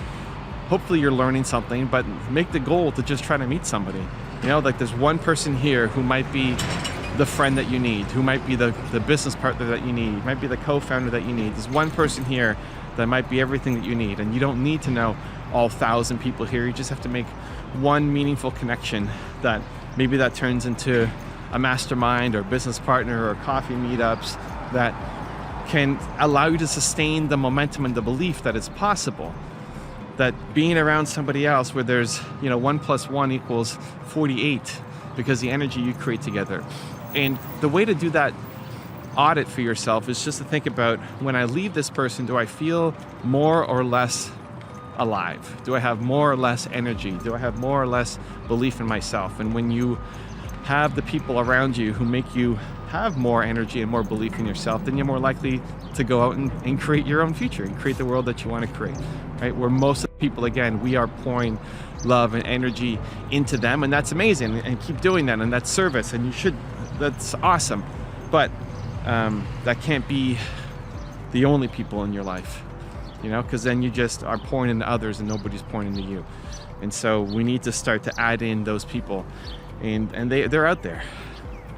hopefully you're learning something, but make the goal to just try to meet somebody. Like there's one person here who might be the friend that you need, who might be the business partner that you need, might be the co-founder that you need. There's one person here that might be everything that you need, and you don't need to know all 1,000 people here. You just have to make one meaningful connection that maybe that turns into a mastermind or business partner or coffee meetups that can allow you to sustain the momentum and the belief that it's possible. That being around somebody else where there's 1 + 1 = 48 because the energy you create together. And the way to do that audit for yourself is just to think about, when I leave this person, do I feel more or less alive? Do I have more or less energy? Do I have more or less belief in myself? And when you have the people around you who make you have more energy and more belief in yourself, then you're more likely to go out and create your own future and create the world that you want to create, right? Where most of the people, again, we are pouring love and energy into them, and that's amazing, and keep doing that, and that's service, and that's awesome. But that can't be the only people in your life, because then you just are pouring into others and nobody's pouring into you. And so we need to start to add in those people, and they're out there.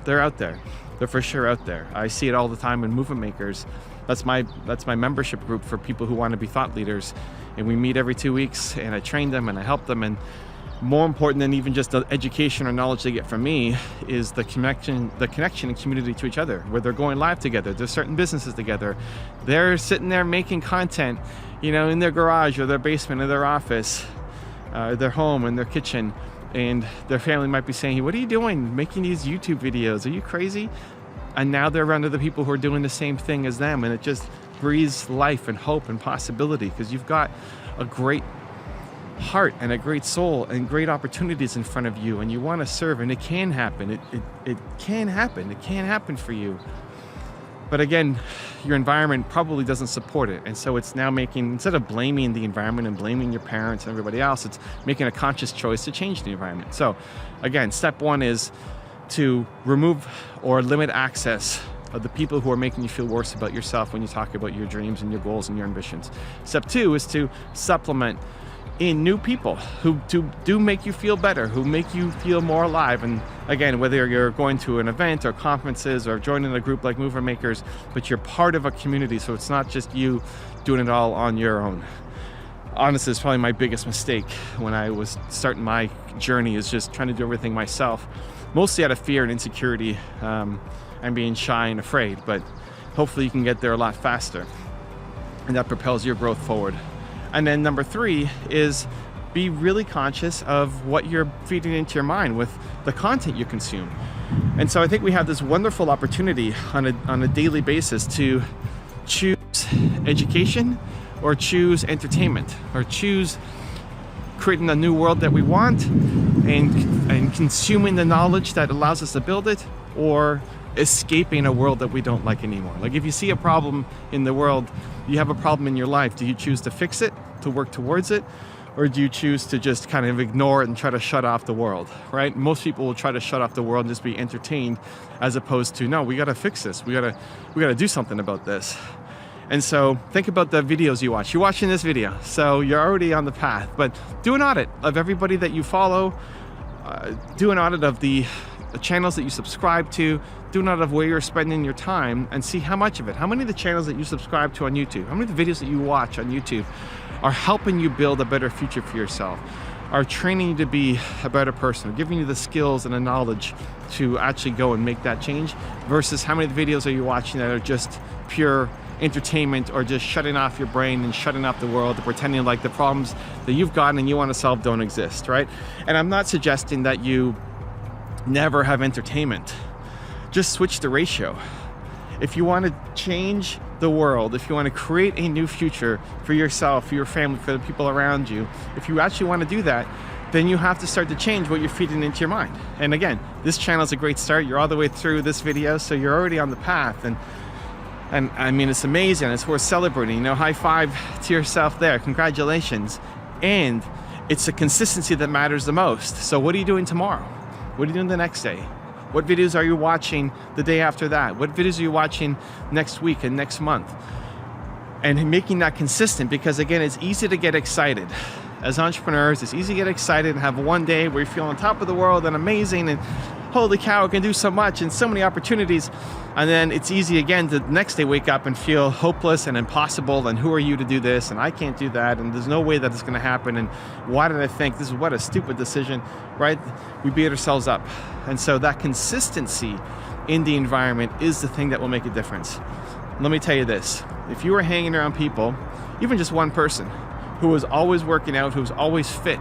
They're out there. They're for sure out there. I see it all the time in movement makers. That's my membership group for people who want to be thought leaders, and we meet every 2 weeks, and I train them and I help them. And more important than even just the education or knowledge they get from me is the connection and community to each other, where they're going live together. There's certain businesses together. They're sitting there making content, in their garage or their basement or their office, their home and their kitchen. And their family might be saying, "What are you doing making these YouTube videos? Are you crazy?" And now they're around other people who are doing the same thing as them. And it just breathes life and hope and possibility, because you've got a great heart and a great soul and great opportunities in front of you, and you want to serve, and it can happen. It can happen. It can happen for you. But again, your environment probably doesn't support it. And so it's now instead of blaming the environment and blaming your parents and everybody else, it's making a conscious choice to change the environment. So again, step 1 is to remove or limit access of the people who are making you feel worse about yourself when you talk about your dreams and your goals and your ambitions. Step 2 is to supplement in new people who do make you feel better, who make you feel more alive. And again, whether you're going to an event or conferences or joining a group like Movement Makers, but you're part of a community, so it's not just you doing it all on your own. Honestly, it's probably my biggest mistake when I was starting my journey, is just trying to do everything myself, mostly out of fear and insecurity and being shy and afraid. But hopefully you can get there a lot faster, and that propels your growth forward. And then number 3 is be really conscious of what you're feeding into your mind with the content you consume. And so I think we have this wonderful opportunity on a daily basis to choose education or choose entertainment or choose creating a new world that we want and consuming the knowledge that allows us to build it, or escaping a world that we don't like anymore. Like if you see a problem in the world, you have a problem in your life, do you choose to fix it, to work towards it, or do you choose to just kind of ignore it and try to shut off the world, right? Most people will try to shut off the world and just be entertained, as opposed to, no, we got to fix this. We got to do something about this. And so think about the videos you watch. You're watching this video, so you're already on the path, but do an audit of everybody that you follow. Do an audit of the channels that you subscribe to. Do an audit of where you're spending your time, and see how much of it, how many of the channels that you subscribe to on YouTube, how many of the videos that you watch on YouTube are helping you build a better future for yourself, are training you to be a better person, giving you the skills and the knowledge to actually go and make that change, versus how many of the videos are you watching that are just pure entertainment, or just shutting off your brain and shutting off the world and pretending like the problems that you've gotten and you want to solve don't exist, right? And I'm not suggesting that you never have entertainment. Just switch the ratio. If you want to change the world, if you want to create a new future for yourself, for your family, for the people around you, if you actually want to do that, then you have to start to change what you're feeding into your mind. And again, this channel is a great start. You're all the way through this video, so you're already on the path. And I mean, it's amazing. It's worth celebrating. You know, high five to yourself there. Congratulations. And it's the consistency that matters the most. So what are you doing tomorrow? What are you doing the next day? What videos are you watching the day after that? What videos are you watching next week and next month? And making that consistent, because again, it's easy to get excited. As entrepreneurs, it's easy to get excited and have one day where you feel on top of the world and amazing and holy cow, I can do so much and so many opportunities. And then it's easy again to the next day wake up and feel hopeless and impossible, and who are you to do this, and I can't do that, and there's no way that it's going to happen, and why did I think this is what a stupid decision, right? We beat ourselves up. And so that consistency in the environment is the thing that will make a difference. Let me tell you this, if you were hanging around people, even just one person who was always working out, who was always fit,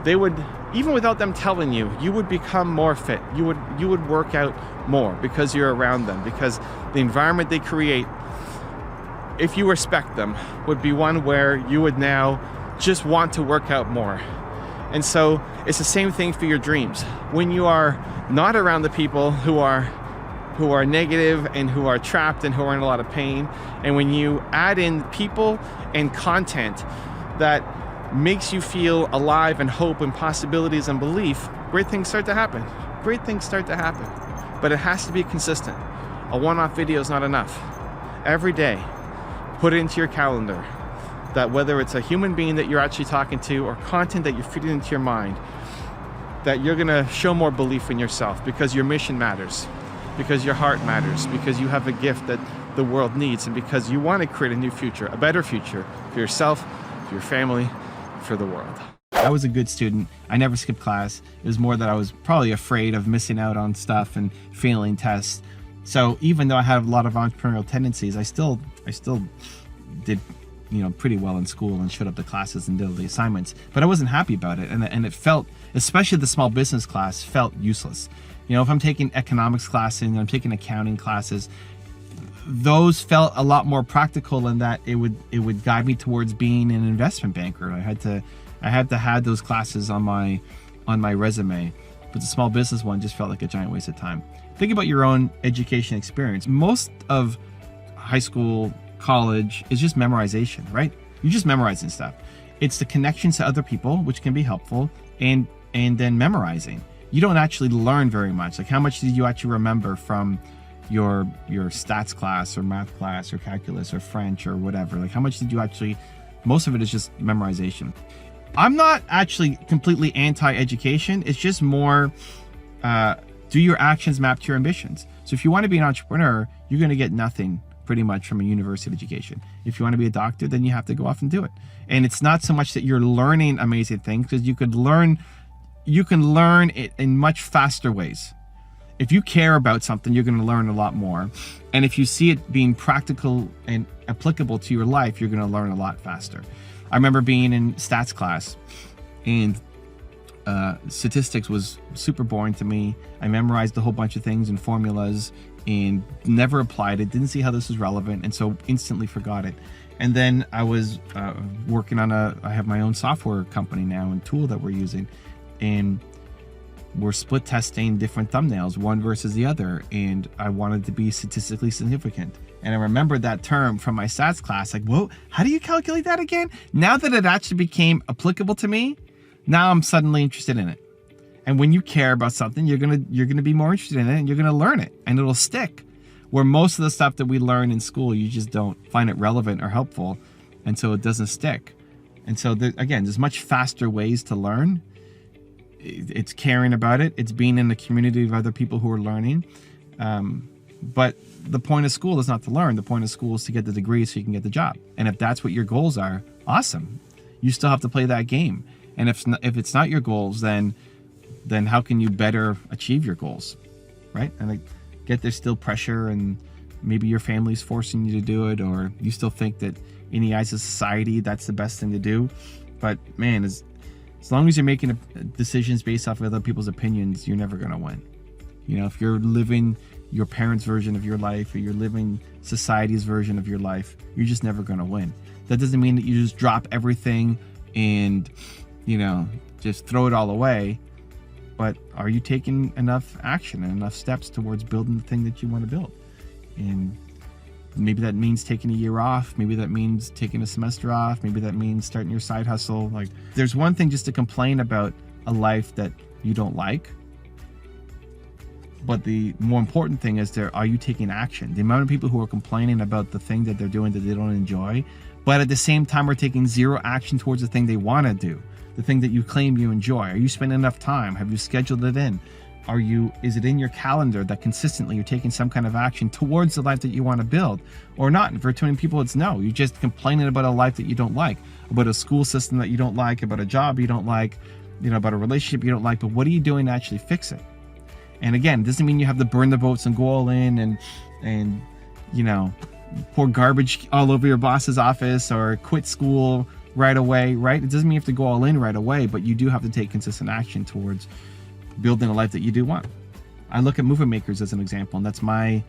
they would, even without them telling you, you would become more fit. You would work out more because you're around them, because the environment they create, if you respect them, would be one where you would now just want to work out more. And so it's the same thing for your dreams. When you are not around the people who are negative and who are trapped and who are in a lot of pain, and when you add in people and content that makes you feel alive and hope and possibilities and belief, great things start to happen. Great things start to happen. But it has to be consistent. A one-off video is not enough. Every day, put it into your calendar that whether it's a human being that you're actually talking to or content that you're feeding into your mind, that you're gonna show more belief in yourself, because your mission matters, because your heart matters, because you have a gift that the world needs, and because you want to create a new future, a better future for yourself, for your family, for the world. I was a good student. I never skipped class. It was more that I was probably afraid of missing out on stuff and failing tests. So even though I had a lot of entrepreneurial tendencies, I still did, you know, pretty well in school and showed up to classes and did all the assignments. But I wasn't happy about it, and it felt, especially the small business class, felt useless. You know, if I'm taking economics classes and I'm taking accounting classes, those felt a lot more practical in that it would guide me towards being an investment banker. I had to have those classes on my resume, but the small business one just felt like a giant waste of time. Think about your own education experience. Most of high school, college is just memorization, right? You're just memorizing stuff. It's the connections to other people, which can be helpful, and then memorizing. You don't actually learn very much. Like, how much did you actually remember from your stats class or math class or calculus or French or whatever? Like, how much did you actually, most of it is just memorization. I'm not actually completely anti-education. It's just more, do your actions map to your ambitions? So if you want to be an entrepreneur, you're going to get nothing pretty much from a university education. If you want to be a doctor, then you have to go off and do it. And it's not so much that you're learning amazing things, because you can learn it in much faster ways. If you care about something, you're going to learn a lot more. And if you see it being practical and applicable to your life, you're going to learn a lot faster. I remember being in stats class, and statistics was super boring to me. I memorized a whole bunch of things and formulas and never applied it, didn't see how this was relevant, and so instantly forgot it. And then I was working on I have my own software company now and tool that we're using, and we're split testing different thumbnails, one versus the other, and I wanted to be statistically significant. And I remembered that term from my stats class, like, whoa, how do you calculate that again? Now that it actually became applicable to me, now I'm suddenly interested in it. And when you care about something, you're gonna be more interested in it, and you're gonna learn it, and it'll stick. Where most of the stuff that we learn in school, you just don't find it relevant or helpful, and so it doesn't stick. And so again, there's much faster ways to learn. It's caring about it. It's being in a community of other people who are learning. But the point of school is not to learn. The point of school is to get the degree so you can get the job. And if that's what your goals are, awesome. You still have to play that game. And if it's not your goals, then how can you better achieve your goals, right? And I get there's still pressure, and maybe your family's forcing you to do it, or you still think that in the eyes of society, that's the best thing to do. But man, As long as you're making decisions based off of other people's opinions, you're never going to win. You know, if you're living your parents' version of your life, or you're living society's version of your life, you're just never going to win. That doesn't mean that you just drop everything and, you know, just throw it all away. But are you taking enough action and enough steps towards building the thing that you want to build? And maybe that means taking a year off. Maybe that means taking a semester off. Maybe that means starting your side hustle. Like, there's one thing just to complain about a life that you don't like. But the more important thing is, are you taking action? The amount of people who are complaining about the thing that they're doing that they don't enjoy, but at the same time are taking zero action towards the thing they want to do, the thing that you claim you enjoy. Are you spending enough time? Have you scheduled it in? Is it in your calendar that consistently you're taking some kind of action towards the life that you want to build, or not? And for too many people, it's no. You're just complaining about a life that you don't like, about a school system that you don't like, about a job you don't like, you know, about a relationship you don't like. But what are you doing to actually fix it? And again, it doesn't mean you have to burn the boats and go all in and you know, pour garbage all over your boss's office or quit school right away, right? It doesn't mean you have to go all in right away, but you do have to take consistent action towards building a life that you do want. I look at Movement Makers as an example, and that's my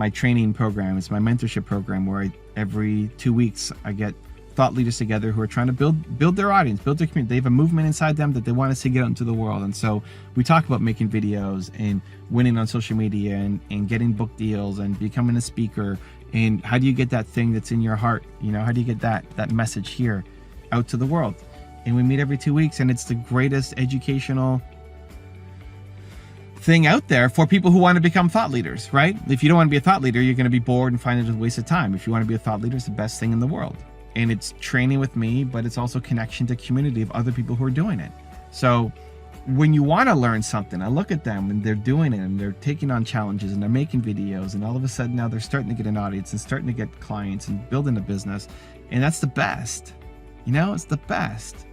training program. It's my mentorship program where every 2 weeks I get thought leaders together who are trying to build their audience, build their community. They have a movement inside them that they want us to get out into the world. And so we talk about making videos and winning on social media and getting book deals and becoming a speaker. And how do you get that thing that's in your heart? You know, how do you get that message here out to the world? And we meet every 2 weeks, and it's the greatest educational thing out there for people who want to become thought leaders, right? If you don't want to be a thought leader, you're going to be bored and find it a waste of time. If you want to be a thought leader, it's the best thing in the world. And it's training with me, but it's also connection to community of other people who are doing it. So when you want to learn something, I look at them and they're doing it and they're taking on challenges and they're making videos, and all of a sudden now they're starting to get an audience and starting to get clients and building a business. And that's the best. You know, it's the best.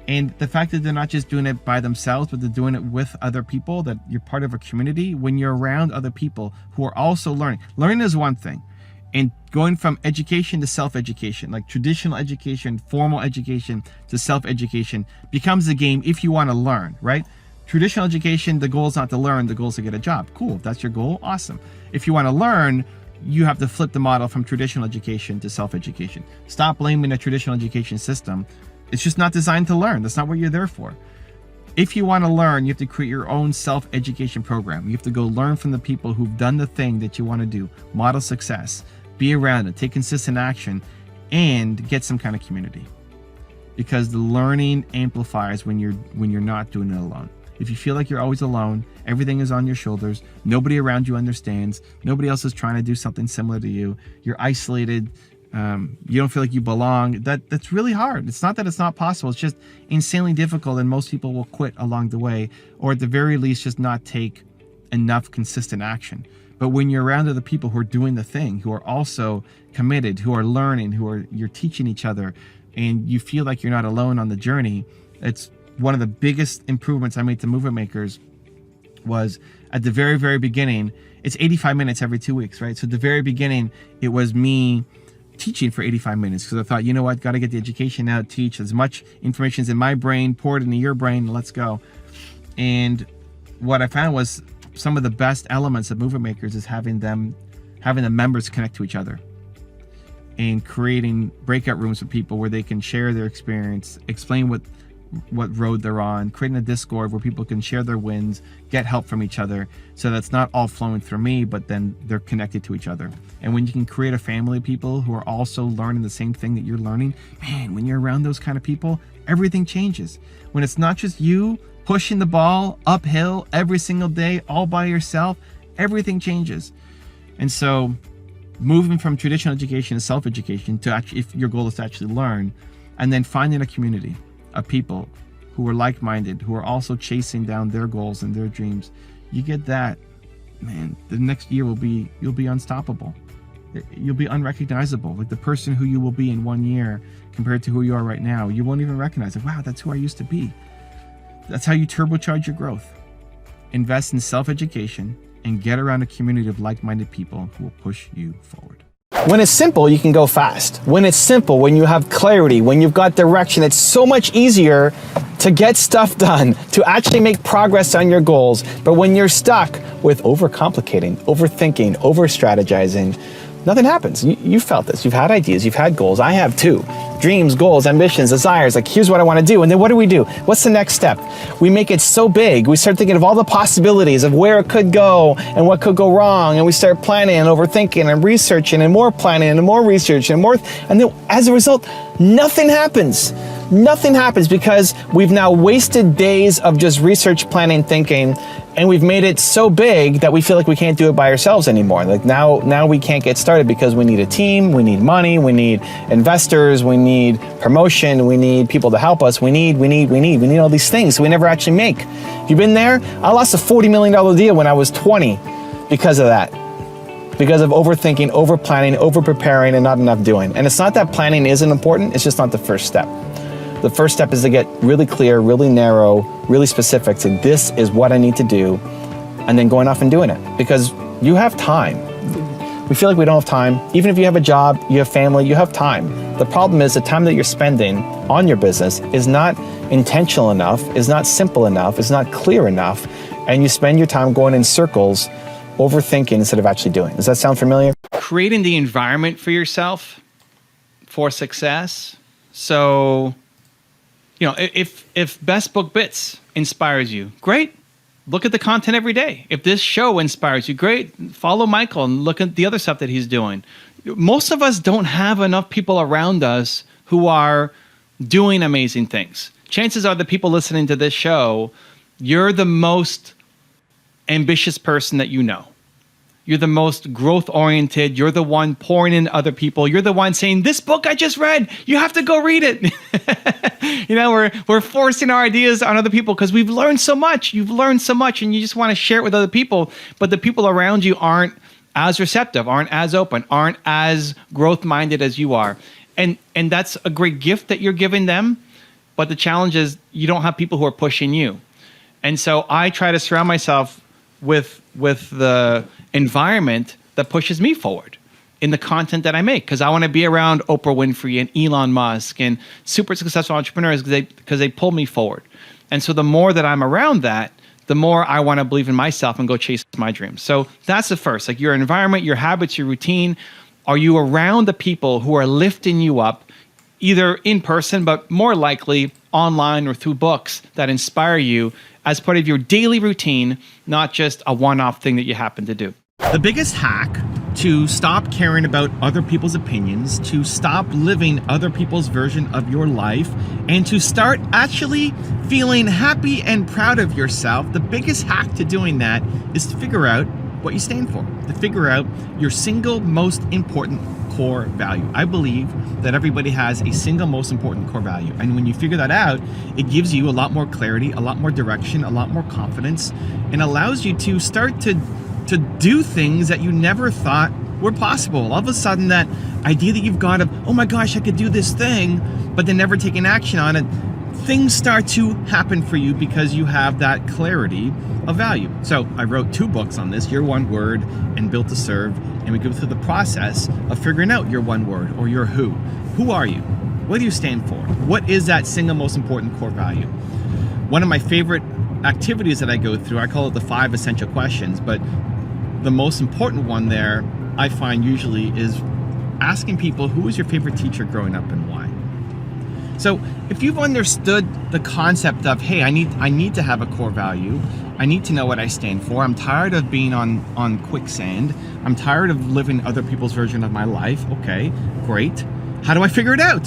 And the fact that they're not just doing it by themselves, but they're doing it with other people, that you're part of a community. When you're around other people who are also learning. Learning is one thing. And going from education to self-education, like traditional education, formal education to self-education, becomes the game if you want to learn, right? Traditional education, the goal is not to learn, the goal is to get a job. Cool, if that's your goal, awesome. If you want to learn, you have to flip the model from traditional education to self-education. Stop blaming the traditional education system. It's just not designed to learn. That's not what you're there for. If you want to learn, you have to create your own self-education program. You have to go learn from the people who've done the thing that you want to do, model success, be around it, take consistent action, and get some kind of community. Because the learning amplifies when you're not doing it alone. If you feel like you're always alone, everything is on your shoulders, nobody around you understands, nobody else is trying to do something similar to you, you're isolated, you don't feel like you belong, that's really hard. It's not that it's not possible, it's just insanely difficult, and most people will quit along the way, or at the very least just not take enough consistent action. But when you're around other people who are doing the thing, who are also committed, who are learning, you're teaching each other, and you feel like you're not alone on the journey, it's one of the biggest improvements I made to Movement Makers was at the very, very beginning. It's 85 minutes every 2 weeks, right? So at the very beginning, it was me teaching for 85 minutes because I thought, you know what, got to get the education out, teach as much information is in my brain, pour it into your brain, let's go. And what I found was some of the best elements of Movement Makers is having the members connect to each other and creating breakout rooms for people where they can share their experience, explain what road they're on, creating a Discord where people can share their wins, get help from each other, so that's not all flowing through me, but then they're connected to each other. And when you can create a family of people who are also learning the same thing that you're learning, man, when you're around those kind of people, everything changes. When it's not just you pushing the ball uphill every single day all by yourself, everything changes. And so moving from traditional education to self-education to actually, if your goal is to actually learn, and then finding a community of people who are like-minded, who are also chasing down their goals and their dreams, you get that, man, the next year you'll be unstoppable. You'll be unrecognizable. Like the person who you will be in 1 year compared to who you are right now, you won't even recognize it. Wow, that's who I used to be. That's how you turbocharge your growth. Invest in self-education and get around a community of like-minded people who will push you forward. When it's simple, you can go fast. When it's simple, when you have clarity, when you've got direction, it's so much easier to get stuff done, to actually make progress on your goals. But when you're stuck with overcomplicating, overthinking, over-strategizing, nothing happens. You felt this. You've had ideas. You've had goals. I have too. Dreams, goals, ambitions, desires. Like, here's what I want to do. And then what do? What's the next step? We make it so big. We start thinking of all the possibilities of where it could go and what could go wrong. And we start planning and overthinking and researching and more planning and more research and more. And then as a result, nothing happens. Nothing happens because we've now wasted days of just research, planning, thinking, and we've made it so big that we feel like we can't do it by ourselves anymore. Like now we can't get started because we need a team, we need money, we need investors, we need promotion, we need people to help us, we need all these things so we never actually make. Have you been there? I lost a $40 million deal when I was 20 because of that. Because of overthinking, over-planning, over-preparing, and not enough doing. And it's not that planning isn't important, it's just not the first step. The first step is to get really clear, really narrow, really specific to this is what I need to do, and then going off and doing it. Because you have time. We feel like we don't have time. Even if you have a job, you have family, you have time. The problem is the time that you're spending on your business is not intentional enough, is not simple enough, is not clear enough, and you spend your time going in circles, overthinking instead of actually doing. Does that sound familiar? Creating the environment for yourself for success. So, if Best Book Bits inspires you, great. Look at the content every day. If this show inspires you, great. Follow Michael and look at the other stuff that he's doing. Most of us don't have enough people around us who are doing amazing things. Chances are the people listening to this show, you're the most ambitious person that you know. You're the most growth-oriented. You're the one pouring in other people. You're the one saying, this book I just read, you have to go read it. We're forcing our ideas on other people because we've learned so much. You've learned so much and you just want to share it with other people. But the people around you aren't as receptive, aren't as open, aren't as growth-minded as you are. And that's a great gift that you're giving them. But the challenge is you don't have people who are pushing you. And so I try to surround myself with the environment that pushes me forward in the content that I make, because I want to be around Oprah Winfrey and Elon Musk and super successful entrepreneurs because they pull me forward. And so the more that I'm around that, the more I want to believe in myself and go chase my dreams. So that's the first, like your environment, your habits, your routine. Are you around the people who are lifting you up, either in person, but more likely online or through books that inspire you as part of your daily routine, not just a one-off thing that you happen to do? The biggest hack to stop caring about other people's opinions, to stop living other people's version of your life, and to start actually feeling happy and proud of yourself, the biggest hack to doing that is to figure out what you stand for, to figure out your single most important core value. I believe that everybody has a single most important core value. And when you figure that out, it gives you a lot more clarity, a lot more direction, a lot more confidence, and allows you to start to do things that you never thought were possible. All of a sudden, that idea that you've got of, oh my gosh, I could do this thing, but then never taking action on it, things start to happen for you because you have that clarity of value. So I wrote 2 books on this, Your One Word and Built to Serve, and we go through the process of figuring out your one word or your who. Who are you? What do you stand for? What is that single most important core value? One of my favorite activities that I go through, I call it the 5 essential questions, but the most important one there, I find usually, is asking people, who was your favorite teacher growing up and why? So if you've understood the concept of, hey, I need to have a core value, I need to know what I stand for, I'm tired of being on quicksand, I'm tired of living other people's version of my life, okay, great. How do I figure it out?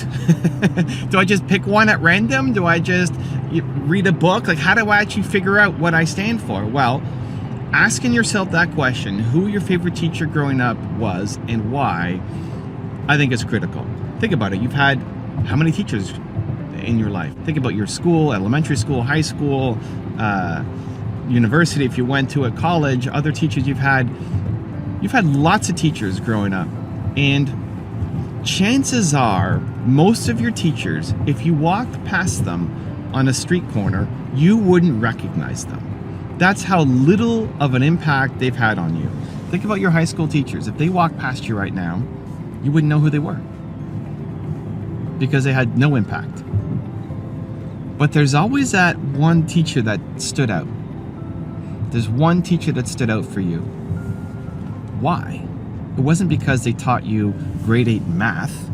Do I just pick one at random? Do I just read a book? Like, how do I actually figure out what I stand for? Well, asking yourself that question, who your favorite teacher growing up was and why, I think is critical. Think about it. You've had how many teachers in your life? Think about your school, elementary school, high school, university, if you went to a college, other teachers you've had lots of teachers growing up. And chances are, most of your teachers, if you walked past them on a street corner, you wouldn't recognize them. That's how little of an impact they've had on you. Think about your high school teachers. If they walk past you right now, you wouldn't know who they were because they had no impact. But there's always that one teacher that stood out. There's one teacher that stood out for you. Why? It wasn't because they taught you grade 8 math.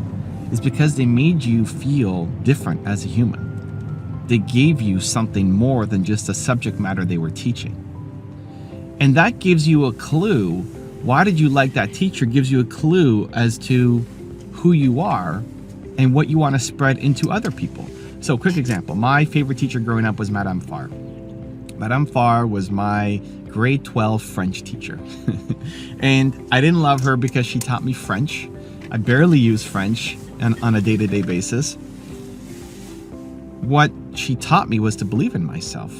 It's because they made you feel different as a human. They gave you something more than just the subject matter they were teaching. And that gives you a clue. Why did you like that teacher? Gives you a clue as to who you are and what you want to spread into other people. So, quick example. My favorite teacher growing up was Madame Farr. Madame Farr was my grade 12 French teacher. And I didn't love her because she taught me French. I barely use French on a day-to-day basis. What she taught me was to believe in myself.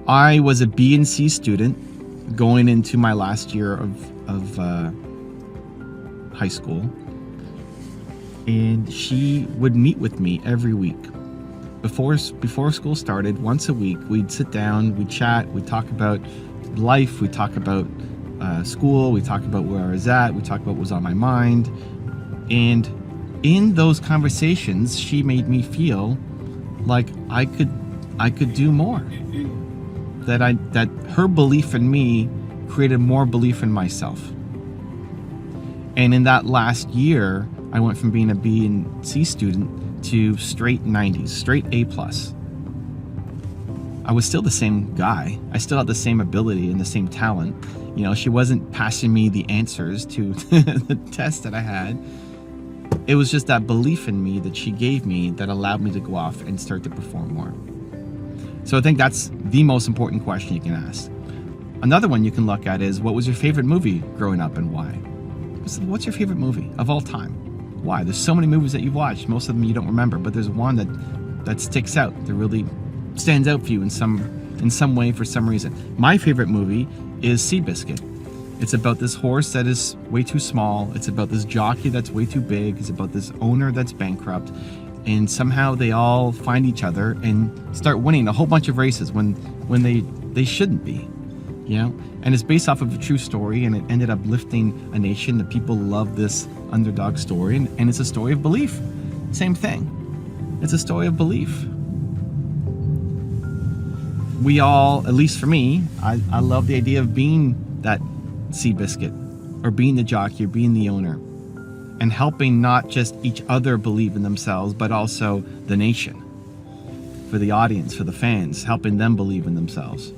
I was a B and C student going into my last year of high school. And she would meet with me every week. Before school started, once a week, we'd sit down, we'd chat, we'd talk about life, we'd talk about school, we'd talk about where I was at, we'd talk about what was on my mind. And in those conversations, she made me feel like I could do more. That her belief in me created more belief in myself. And in that last year, I went from being a B and C student to straight 90s, straight A+. I was still the same guy. I still had the same ability and the same talent. You know, she wasn't passing me the answers to the test that I had. It was just that belief in me that she gave me that allowed me to go off and start to perform more. So I think that's the most important question you can ask. Another one you can look at is, what was your favorite movie growing up and why? What's your favorite movie of all time? Why? There's so many movies that you've watched. Most of them you don't remember, but there's one that sticks out, that really stands out for you in some way for some reason. My favorite movie is Seabiscuit. It's about this horse that is way too small. It's about this jockey that's way too big. It's about this owner that's bankrupt. And somehow they all find each other and start winning a whole bunch of races when they shouldn't be, you know? And it's based off of a true story, and it ended up lifting a nation. The people love this underdog story, and it's a story of belief. Same thing. It's a story of belief. We all, at least for me, I love the idea of being that Seabiscuit, or being the jockey, or being the owner, and helping not just each other believe in themselves, but also the nation, for the audience, for the fans, helping them believe in themselves.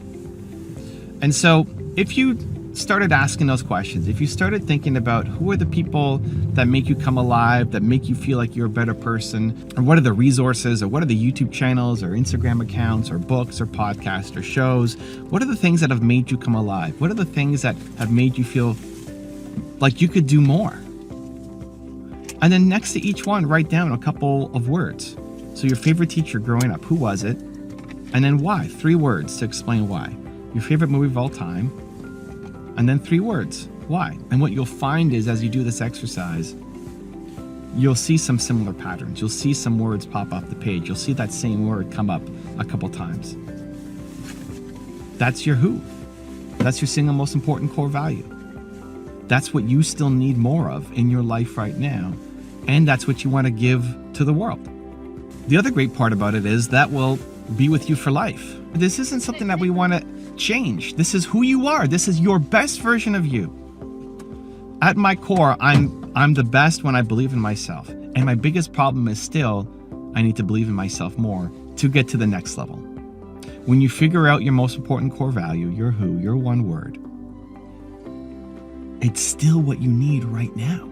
And so if you started asking those questions, if you started thinking about who are the people that make you come alive, that make you feel like you're a better person, or what are the resources, or what are the YouTube channels or Instagram accounts or books or podcasts or shows, what are the things that have made you come alive? What are the things that have made you feel like you could do more? And then next to each one, write down a couple of words. So your favorite teacher growing up, who was it? And then why? 3 words to explain why. Your favorite movie of all time, and then 3 words. Why? And what you'll find is, as you do this exercise, you'll see some similar patterns. You'll see some words pop off the page. You'll see that same word come up a couple times. That's your who. That's your single most important core value. That's what you still need more of in your life right now. And that's what you want to give to the world. The other great part about it is that will be with you for life. This isn't something that we want to change. This is who you are. This is your best version of you. At my core, I'm the best when I believe in myself. And my biggest problem is still, I need to believe in myself more to get to the next level. When you figure out your most important core value, your who, your one word, it's still what you need right now.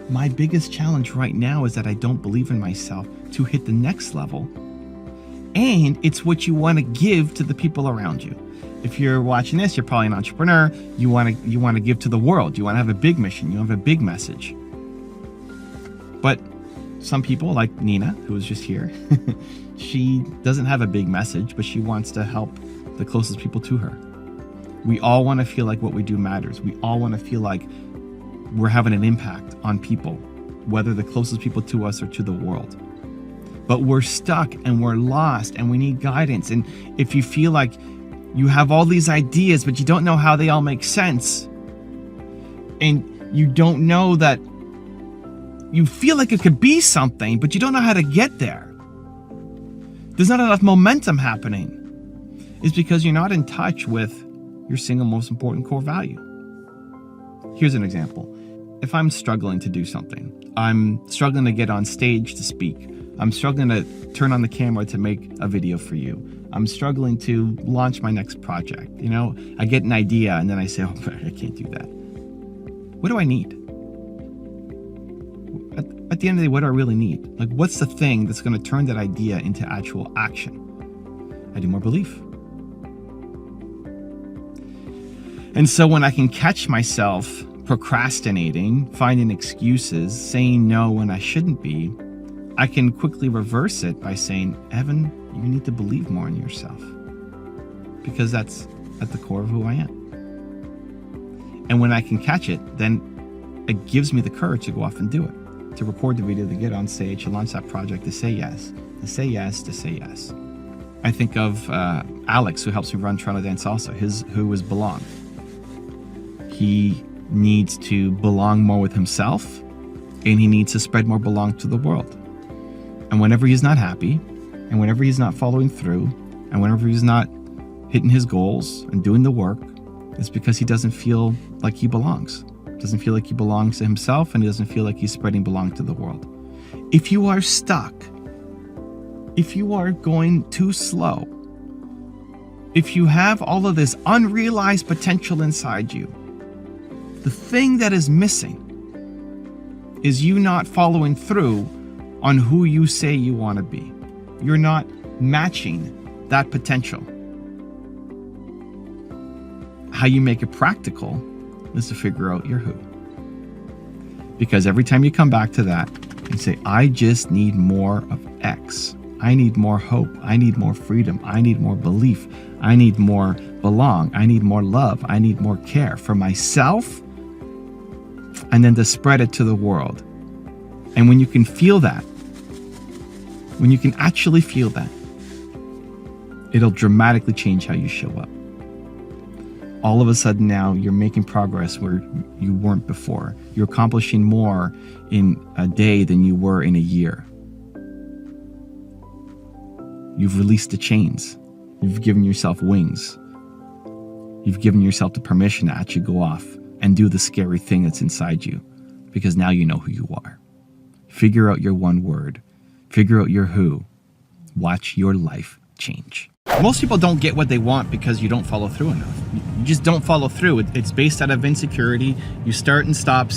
My biggest challenge right now is that I don't believe in myself to hit the next level. And it's what you want to give to the people around you. If you're watching this, you're probably an entrepreneur. You want to give to the world. You want to have a big mission. You have a big message. But some people, like Nina, who was just here, she doesn't have a big message, but she wants to help the closest people to her. We all want to feel like what we do matters. We all want to feel like we're having an impact on people, whether the closest people to us or to the world. But we're stuck and we're lost and we need guidance. And if you feel like you have all these ideas, but you don't know how they all make sense, and you don't know that you feel like it could be something, but you don't know how to get there. There's not enough momentum happening. It's because you're not in touch with your single most important core value. Here's an example. If I'm struggling to do something, I'm struggling to get on stage to speak, I'm struggling to turn on the camera to make a video for you, I'm struggling to launch my next project, I get an idea and then I say, oh, I can't do that. What do I need? At the end of the day, what do I really need? Like, what's the thing that's going to turn that idea into actual action? I need more belief. And so when I can catch myself procrastinating, finding excuses, saying no when I shouldn't be, I can quickly reverse it by saying, Evan, you need to believe more in yourself, because that's at the core of who I am. And when I can catch it, then it gives me the courage to go off and do it, to record the video, to get on stage, to launch that project, to say yes, to say yes, to say yes. I think of Alex, who helps me run Toronto Dance Salsa, who is Belong. He needs to belong more with himself, and he needs to spread more belong to the world. And whenever he's not happy, and whenever he's not following through, and whenever he's not hitting his goals and doing the work, it's because he doesn't feel like he belongs. Doesn't feel like he belongs to himself, and he doesn't feel like he's spreading belong to the world. If you are stuck, if you are going too slow, if you have all of this unrealized potential inside you, the thing that is missing is you not following through on who you say you want to be. You're not matching that potential. How you make it practical is to figure out your who. Because every time you come back to that and say, I just need more of X, I need more hope, I need more freedom, I need more belief, I need more belong, I need more love, I need more care for myself, and then to spread it to the world. And when you can feel that, when you can actually feel that, it'll dramatically change how you show up. All of a sudden now you're making progress where you weren't before. You're accomplishing more in a day than you were in a year. You've released the chains. You've given yourself wings. You've given yourself the permission to actually go off and do the scary thing that's inside you, because now you know who you are. Figure out your one word. Figure out your who. Watch your life change. Most people don't get what they want because you don't follow through enough. You just don't follow through. It's based out of insecurity. You start and stop.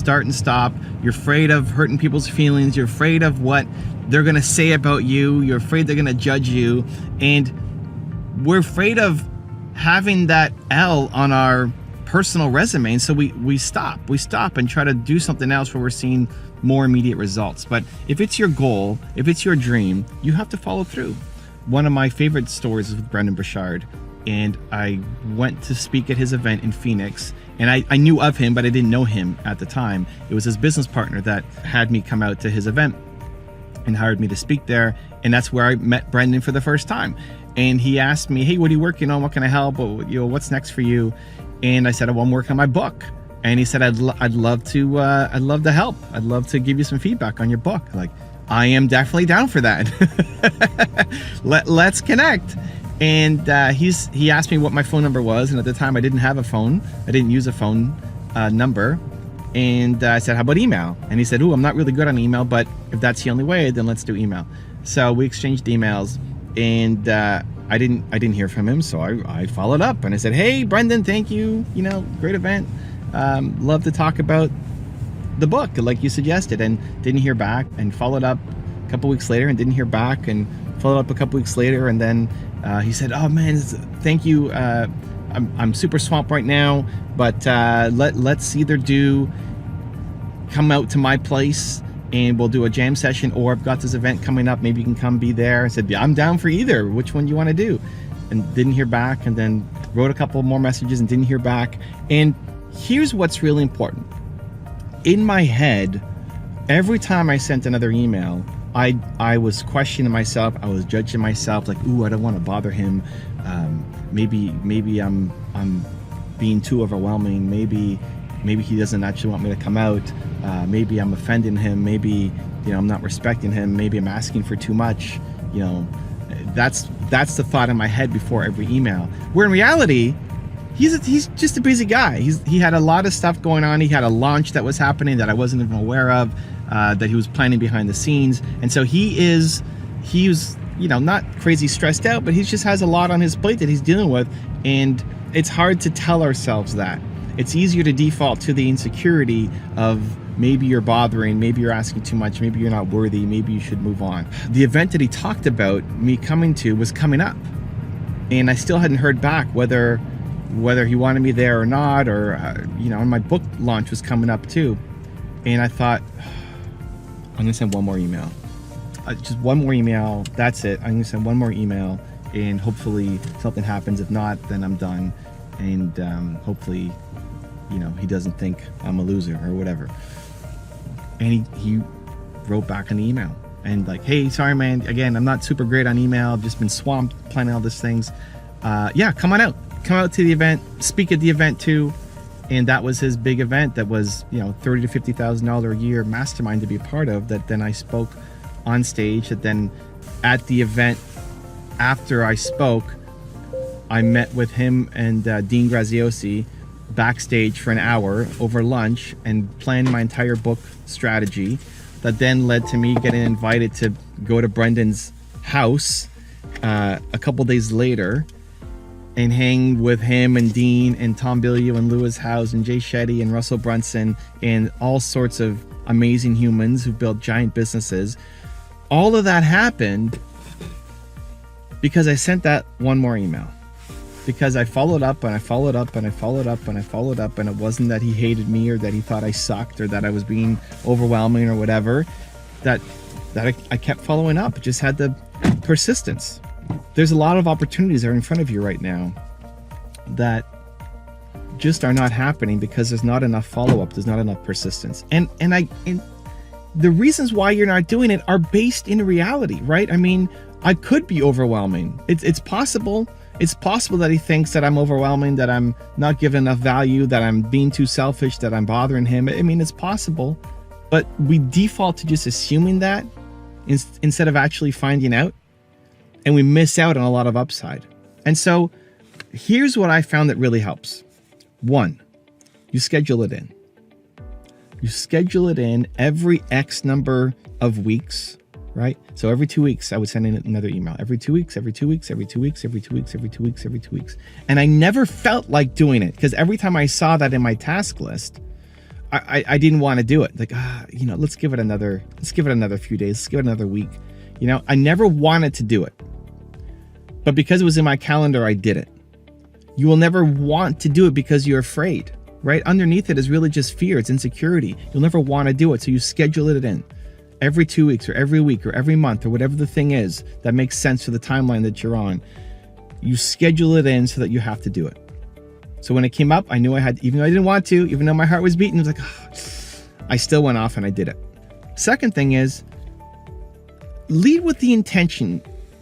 You're afraid of hurting people's feelings. You're afraid of what they're going to say about you. You're afraid they're going to judge you. And we're afraid of having that L on our personal resume. And so we stop and try to do something else where we're seeing more immediate results. But if it's your goal, if it's your dream, you have to follow through. One of my favorite stories is with Brendan Burchard, and I went to speak at his event in Phoenix, and I knew of him, but I didn't know him at the time. It was his business partner that had me come out to his event and hired me to speak there, and that's where I met Brendan for the first time. And he asked me, hey, what are you working on? What can I help? What's next for you? And I said, well, I'm working on my book. And he said, I'd love to help. I'd love to give you some feedback on your book. Like, I am definitely down for that. Let's connect. And he asked me what my phone number was, and at the time I didn't have a phone. I didn't use a phone number. And I said, how about email? And he said, I'm not really good on email, but if that's the only way, then let's do email. So we exchanged emails, and I didn't hear from him, so I followed up and I said, hey, Brendan, thank you. Great event. Love to talk about the book like you suggested, and didn't hear back, and followed up a couple weeks later and didn't hear back, and followed up a couple weeks later, and then he said, oh man, thank you. I'm super swamped right now, but let's either come out to my place and we'll do a jam session, or I've got this event coming up, maybe you can come be there. I said, yeah, I'm down for either. Which one do you want to do? And didn't hear back, and then wrote a couple more messages and didn't hear back. And here's what's really important. In my head, every time I sent another email, I was questioning myself. I was judging myself, like, ooh, I don't want to bother him. Maybe I'm being too overwhelming. Maybe maybe he doesn't actually want me to come out. Maybe I'm offending him. Maybe, I'm not respecting him. Maybe I'm asking for too much. That's the thought in my head before every email. Where in reality, he's just a busy guy. He had a lot of stuff going on. He had a launch that was happening that I wasn't even aware of, that he was planning behind the scenes. And so he was, not crazy stressed out, but he just has a lot on his plate that he's dealing with. And it's hard to tell ourselves that. It's easier to default to the insecurity of maybe you're bothering, maybe you're asking too much, maybe you're not worthy, maybe you should move on. The event that he talked about me coming to was coming up. And I still hadn't heard back whether he wanted me there or not, or, and my book launch was coming up too. And I thought, I'm gonna send one more email. Just one more email, that's it. I'm gonna send one more email and hopefully something happens. If not, then I'm done. And hopefully, he doesn't think I'm a loser or whatever. And he wrote back an email and like, hey, sorry, man. Again, I'm not super great on email. I've just been swamped planning all these things. Yeah, come on out. Come out to the event, speak at the event too. And that was his big event that was, $30,000 to $50,000 a year mastermind to be a part of, that then I spoke on stage. That then at the event, after I spoke, I met with him and Dean Graziosi backstage for an hour over lunch and planned my entire book strategy. That then led to me getting invited to go to Brendan's house a couple days later and hang with him and Dean and Tom Bilyeu and Lewis Howes and Jay Shetty and Russell Brunson and all sorts of amazing humans who built giant businesses. All of that happened because I sent that one more email. Because I followed up and I followed up and I followed up and I followed up, and it wasn't that he hated me or that he thought I sucked or that I was being overwhelming or whatever. That I kept following up. It just had the persistence. There's a lot of opportunities that are in front of you right now that just are not happening because there's not enough follow-up, there's not enough persistence. And the reasons why you're not doing it are based in reality, right? I mean, I could be overwhelming. It's possible. It's possible that he thinks that I'm overwhelming, that I'm not giving enough value, that I'm being too selfish, that I'm bothering him. I mean, it's possible, but we default to just assuming that instead of actually finding out, and we miss out on a lot of upside. And so here's what I found that really helps. One, you schedule it in. You schedule it in every X number of weeks, right? So every 2 weeks, I would send in another email. Every 2 weeks, every 2 weeks, every 2 weeks, every 2 weeks, every 2 weeks, every 2 weeks. And I never felt like doing it because every time I saw that in my task list, I didn't want to do it. Like, let's give it another few days. Let's give it another week. I never wanted to do it. But because it was in my calendar, I did it. You will never want to do it because you're afraid, right? Underneath it is really just fear. It's insecurity. You'll never want to do it. So you schedule it in every 2 weeks or every week or every month or whatever the thing is that makes sense for the timeline that you're on. You schedule it in so that you have to do it. So when it came up, I knew I had, even though I didn't want to, even though my heart was beating, I was like, I still went off and I did it. Second thing is, lead with the intention.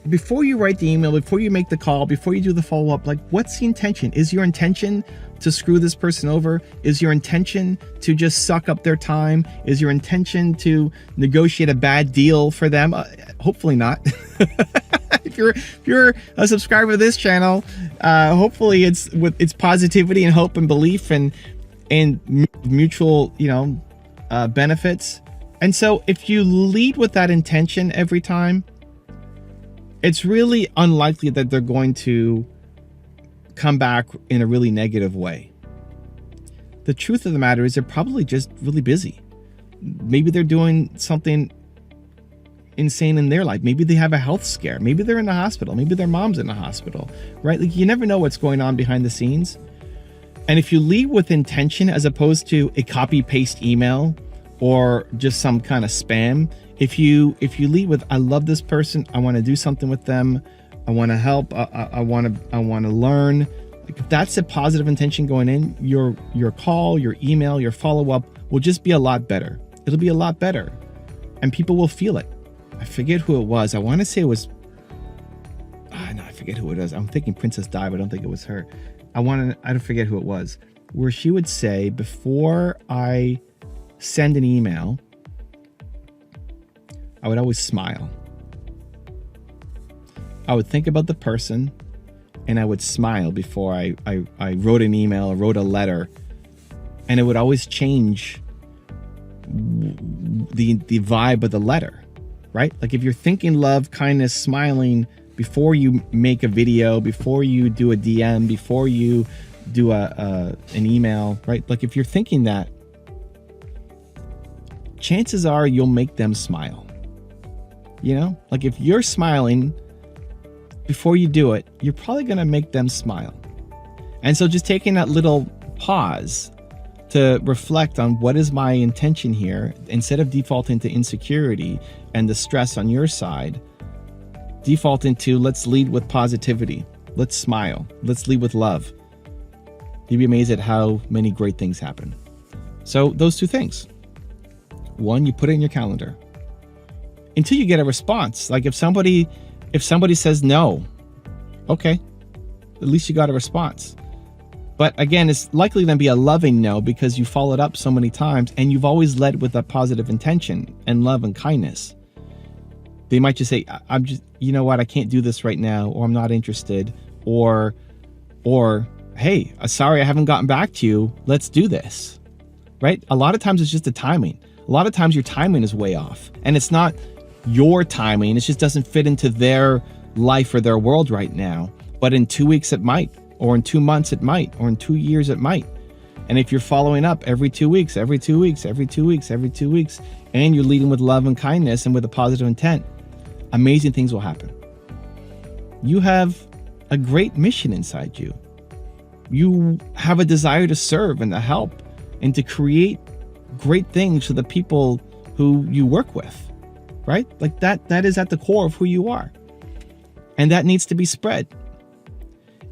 Before you write the email, before you make the call, before you do the follow-up, like, what's the intention? Is your intention to screw this person over? Is your intention to just suck up their time? Is your intention to negotiate a bad deal for them? Hopefully not. If you're a subscriber to this channel, hopefully it's with its positivity and hope and belief and mutual, benefits. And so if you lead with that intention every time, it's really unlikely that they're going to come back in a really negative way. The truth of the matter is they're probably just really busy. Maybe they're doing something insane in their life. Maybe they have a health scare. Maybe they're in the hospital. Maybe their mom's in the hospital, right? Like, you never know what's going on behind the scenes. And if you lead with intention as opposed to a copy-paste email or just some kind of spam, if you lead with, I love this person, I want to do something with them, I want to help, I want to learn. Like, if that's a positive intention going in, your call, your email, your follow-up will just be a lot better. It'll be a lot better, and people will feel it. I forget who it was. I want to say it was. No, I forget who it was. I'm thinking Princess Di, but I don't think it was her. I don't forget who it was. where she would say, before I send an email, I would always smile. I would think about the person and I would smile before I wrote an email or wrote a letter. And it would always change the vibe of the letter, right? Like if you're thinking love, kindness, smiling before you make a video, before you do a DM, before you do an email, right? Like if you're thinking that, chances are you'll make them smile. You know, like if you're smiling before you do it, you're probably going to make them smile. And so just taking that little pause to reflect on what is my intention here, instead of defaulting to insecurity and the stress on your side, default into let's lead with positivity. Let's smile. Let's lead with love. You'd be amazed at how many great things happen. So those two things. One, you put it in your calendar until you get a response. Like if somebody says no, okay, at least you got a response. But again, it's likely going to be a loving no because you followed up so many times and you've always led with a positive intention and love and kindness. They might just say, I'm just, you know what, I can't do this right now, or I'm not interested, or hey, sorry, I haven't gotten back to you. Let's do this, right? A lot of times it's just the timing. A lot of times your timing is way off, and it's not your timing. It just doesn't fit into their life or their world right now. But in 2 weeks it might, or in 2 months it might, or in 2 years it might. And if you're following up every 2 weeks, every 2 weeks, every 2 weeks, every 2 weeks, and you're leading with love and kindness and with a positive intent, amazing things will happen. You have a great mission inside you. You have a desire to serve and to help and to create great things for the people who you work with, right? Like that is at the core of who you are. And that needs to be spread.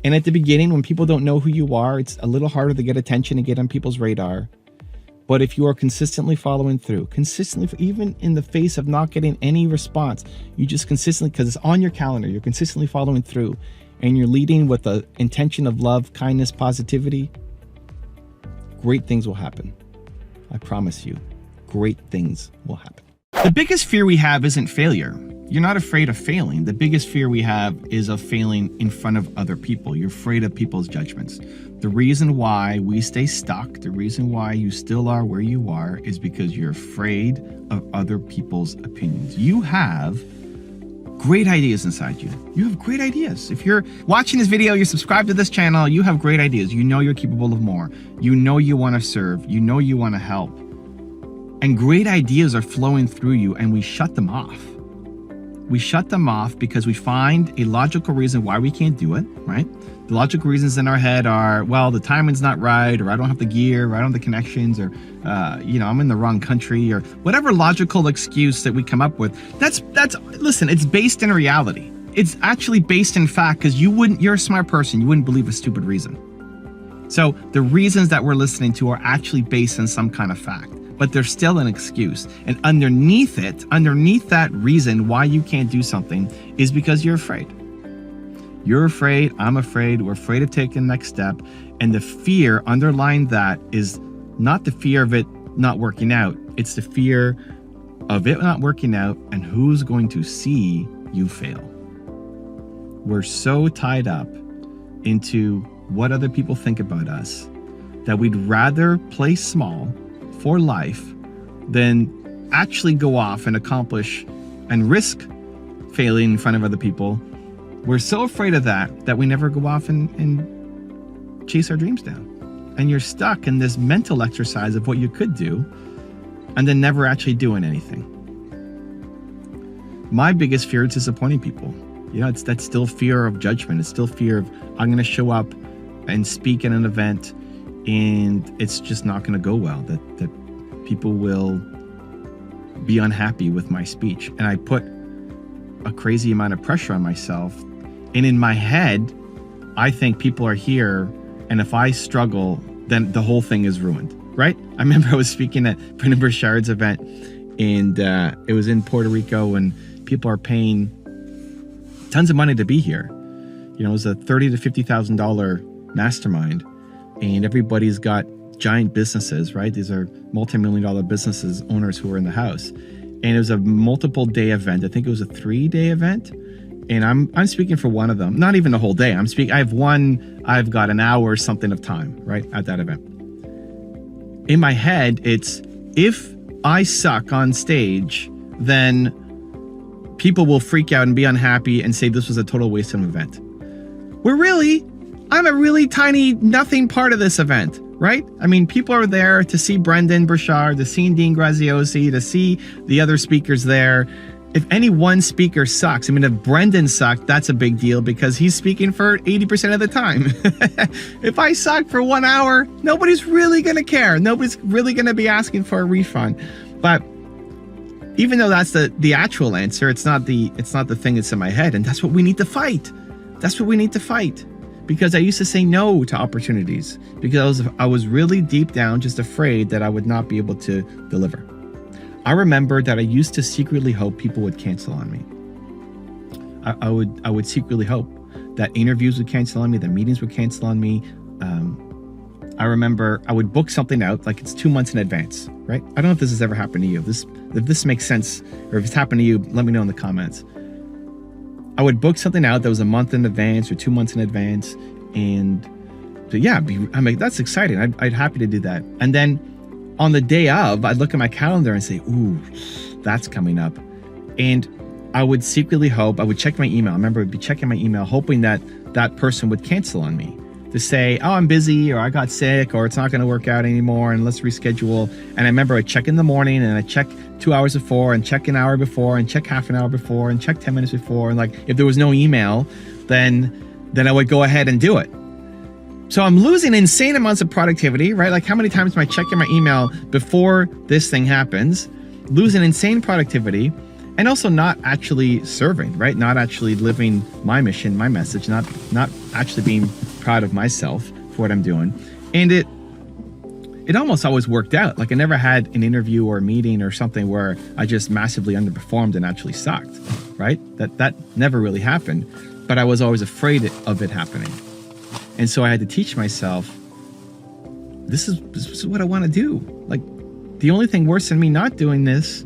And at the beginning, when people don't know who you are, it's a little harder to get attention and get on people's radar. But if you are consistently following through, even in the face of not getting any response, you just consistently, because it's on your calendar, you're consistently following through and you're leading with the intention of love, kindness, positivity, great things will happen. I promise you, great things will happen. The biggest fear we have isn't failure. You're not afraid of failing. The biggest fear we have is of failing in front of other people. You're afraid of people's judgments. The reason why we stay stuck, the reason why you still are where you are, is because you're afraid of other people's opinions. You have great ideas inside you. You have great ideas. If you're watching this video, you're subscribed to this channel, you have great ideas. You know you're capable of more. You know you want to serve. You know you want to help. And great ideas are flowing through you, and we shut them off. We shut them off because we find a logical reason why we can't do it, right? The logical reasons in our head are, well, the timing's not right, or I don't have the gear, or I don't have the connections, or, I'm in the wrong country, or whatever logical excuse that we come up with. Listen, it's based in reality. It's actually based in fact, because you're a smart person. You wouldn't believe a stupid reason. So the reasons that we're listening to are actually based on some kind of fact, but they're still an excuse. And underneath that reason why you can't do something is because you're afraid. You're afraid, I'm afraid, we're afraid of taking the next step. And the fear underlying that is not the fear of it not working out, it's the fear of it not working out and who's going to see you fail. We're so tied up into what other people think about us that we'd rather play small for life than actually go off and accomplish and risk failing in front of other people. We're so afraid of that we never go off and chase our dreams down. And you're stuck in this mental exercise of what you could do and then never actually doing anything. My biggest fear is disappointing people. That's still fear of judgment. It's still fear of I'm going to show up and speak at an event and it's just not going to go well, that people will be unhappy with my speech. And I put a crazy amount of pressure on myself. And in my head, I think people are here, and if I struggle, then the whole thing is ruined, right? I remember I was speaking at Brendon Burchard's event, and it was in Puerto Rico, and people are paying tons of money to be here. It was a $30,000 to $50,000 mastermind. and everybody's got giant businesses, right? These are multi-million-dollar businesses, owners who are in the house. And it was a multiple day event. I think it was a 3-day event. And I'm speaking for one of them, not even a whole day. I've got an hour or something of time, right, at that event. In my head, it's, if I suck on stage, then people will freak out and be unhappy and say this was a total waste of an event. Where really, I'm a really tiny, nothing part of this event, right? I mean, people are there to see Brendan Burchard, to see Dean Graziosi, to see the other speakers there. If any one speaker sucks, I mean, if Brendan sucked, that's a big deal because he's speaking for 80% of the time. If I suck for 1 hour, nobody's really going to care. Nobody's really going to be asking for a refund. But even though that's the actual answer, it's not the thing that's in my head. And that's what we need to fight. That's what we need to fight. Because I used to say no to opportunities because I was really deep down just afraid that I would not be able to deliver. I remember that I used to secretly hope people would cancel on me. I would secretly hope that interviews would cancel on me, that meetings would cancel on me. I remember I would book something out like it's 2 months in advance, right? I don't know if this has ever happened to you. If this makes sense, or if it's happened to you, let me know in the comments. I would book something out that was a month in advance or 2 months in advance, and I'm like, that's exciting. I'd happy to do that. And then on the day of, I'd look at my calendar and say, ooh, that's coming up. And I would secretly hope, I would check my email. I remember I'd be checking my email, hoping that that person would cancel on me to say, oh, I'm busy, or I got sick, or it's not going to work out anymore, and let's reschedule. And I remember I'd check in the morning, and I'd check 2 hours before, and check an hour before, and check half an hour before, and check 10 minutes before. And like, if there was no email, then I would go ahead and do it. So I'm losing insane amounts of productivity, right? Like, how many times am I checking my email before this thing happens? Losing insane productivity, and also not actually serving, right? Not actually living my mission, my message, not actually being proud of myself for what I'm doing. And it almost always worked out. Like, I never had an interview or a meeting or something where I just massively underperformed and actually sucked, right? That never really happened, but I was always afraid of it happening. And so I had to teach myself, this is what I want to do. Like, the only thing worse than me not doing this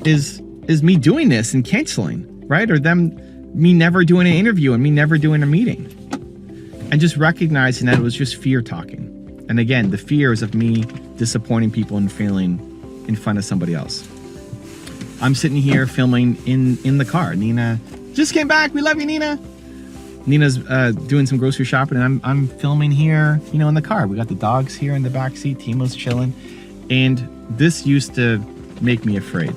is me doing this and canceling, right? Or me never doing an interview and me never doing a meeting. And just recognizing that it was just fear talking. And again, the fear is of me disappointing people and failing in front of somebody else. I'm sitting here filming in the car. Nina just came back. We love you, Nina. Nina's doing some grocery shopping, and I'm filming here, in the car. We got the dogs here in the back seat. Timo's chilling. And this used to make me afraid.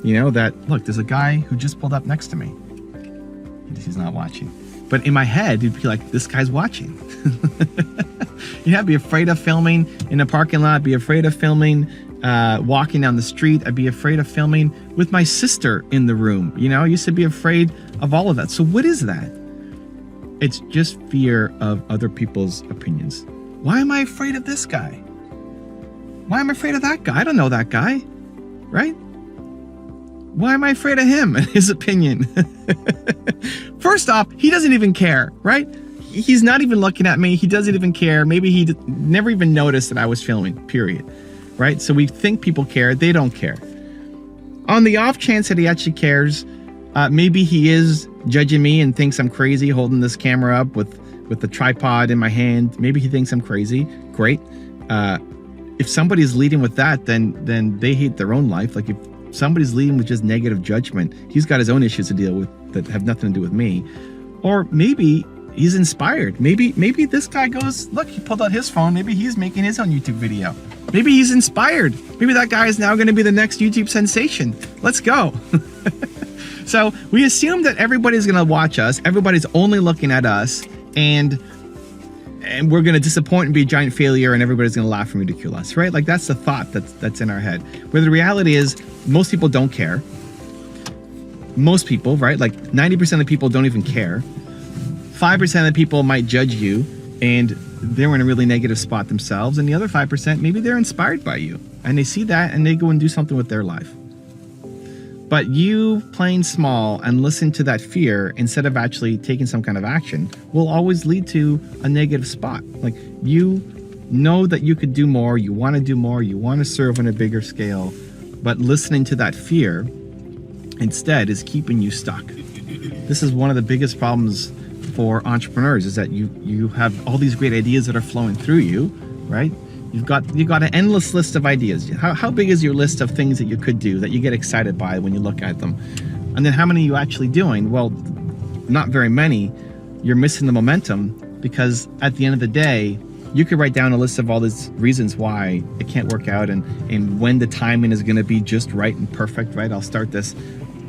That, look, there's a guy who just pulled up next to me. He's not watching. But in my head, you'd be like, this guy's watching. I'd be afraid of filming in a parking lot, be afraid of filming walking down the street. I'd be afraid of filming with my sister in the room. I used to be afraid of all of that. So what is that? It's just fear of other people's opinions. Why am I afraid of this guy? Why am I afraid of that guy? I don't know that guy, right? Why am I afraid of him and his opinion? First off, he doesn't even care, right? He's not even looking at me. He doesn't even care. Maybe he never even noticed that I was filming, period. Right? So we think people care. They don't care. On the off chance that he actually cares, maybe he is judging me and thinks I'm crazy holding this camera up with the tripod in my hand. Maybe he thinks I'm crazy. Great. If somebody's leading with that, then they hate their own life. Like, if somebody's leading with just negative judgment, he's got his own issues to deal with that have nothing to do with me. Or maybe he's inspired. Maybe this guy goes, look, he pulled out his phone. Maybe he's making his own YouTube video. Maybe he's inspired. Maybe that guy is now going to be the next YouTube sensation. Let's go. So we assume that everybody's going to watch us. Everybody's only looking at us, and we're going to disappoint and be a giant failure, and everybody's going to laugh and ridicule us, right? Like, that's the thought that's in our head. Where the reality is, most people don't care. Most people, right? Like 90% of the people don't even care. 5% of the people might judge you, and they're in a really negative spot themselves. And the other 5%, maybe they're inspired by you, and they see that and they go and do something with their life. But you playing small and listen to that fear instead of actually taking some kind of action will always lead to a negative spot. Like, you know that you could do more, you want to do more, you want to serve on a bigger scale, but listening to that fear instead is keeping you stuck. This is one of the biggest problems for entrepreneurs, is that you have all these great ideas that are flowing through you, right? You've got an endless list of ideas. How big is your list of things that you could do that you get excited by when you look at them? And then how many are you actually doing? Well, not very many. You're missing the momentum, because at the end of the day, you could write down a list of all these reasons why it can't work out and when the timing is going to be just right and perfect, right? I'll start this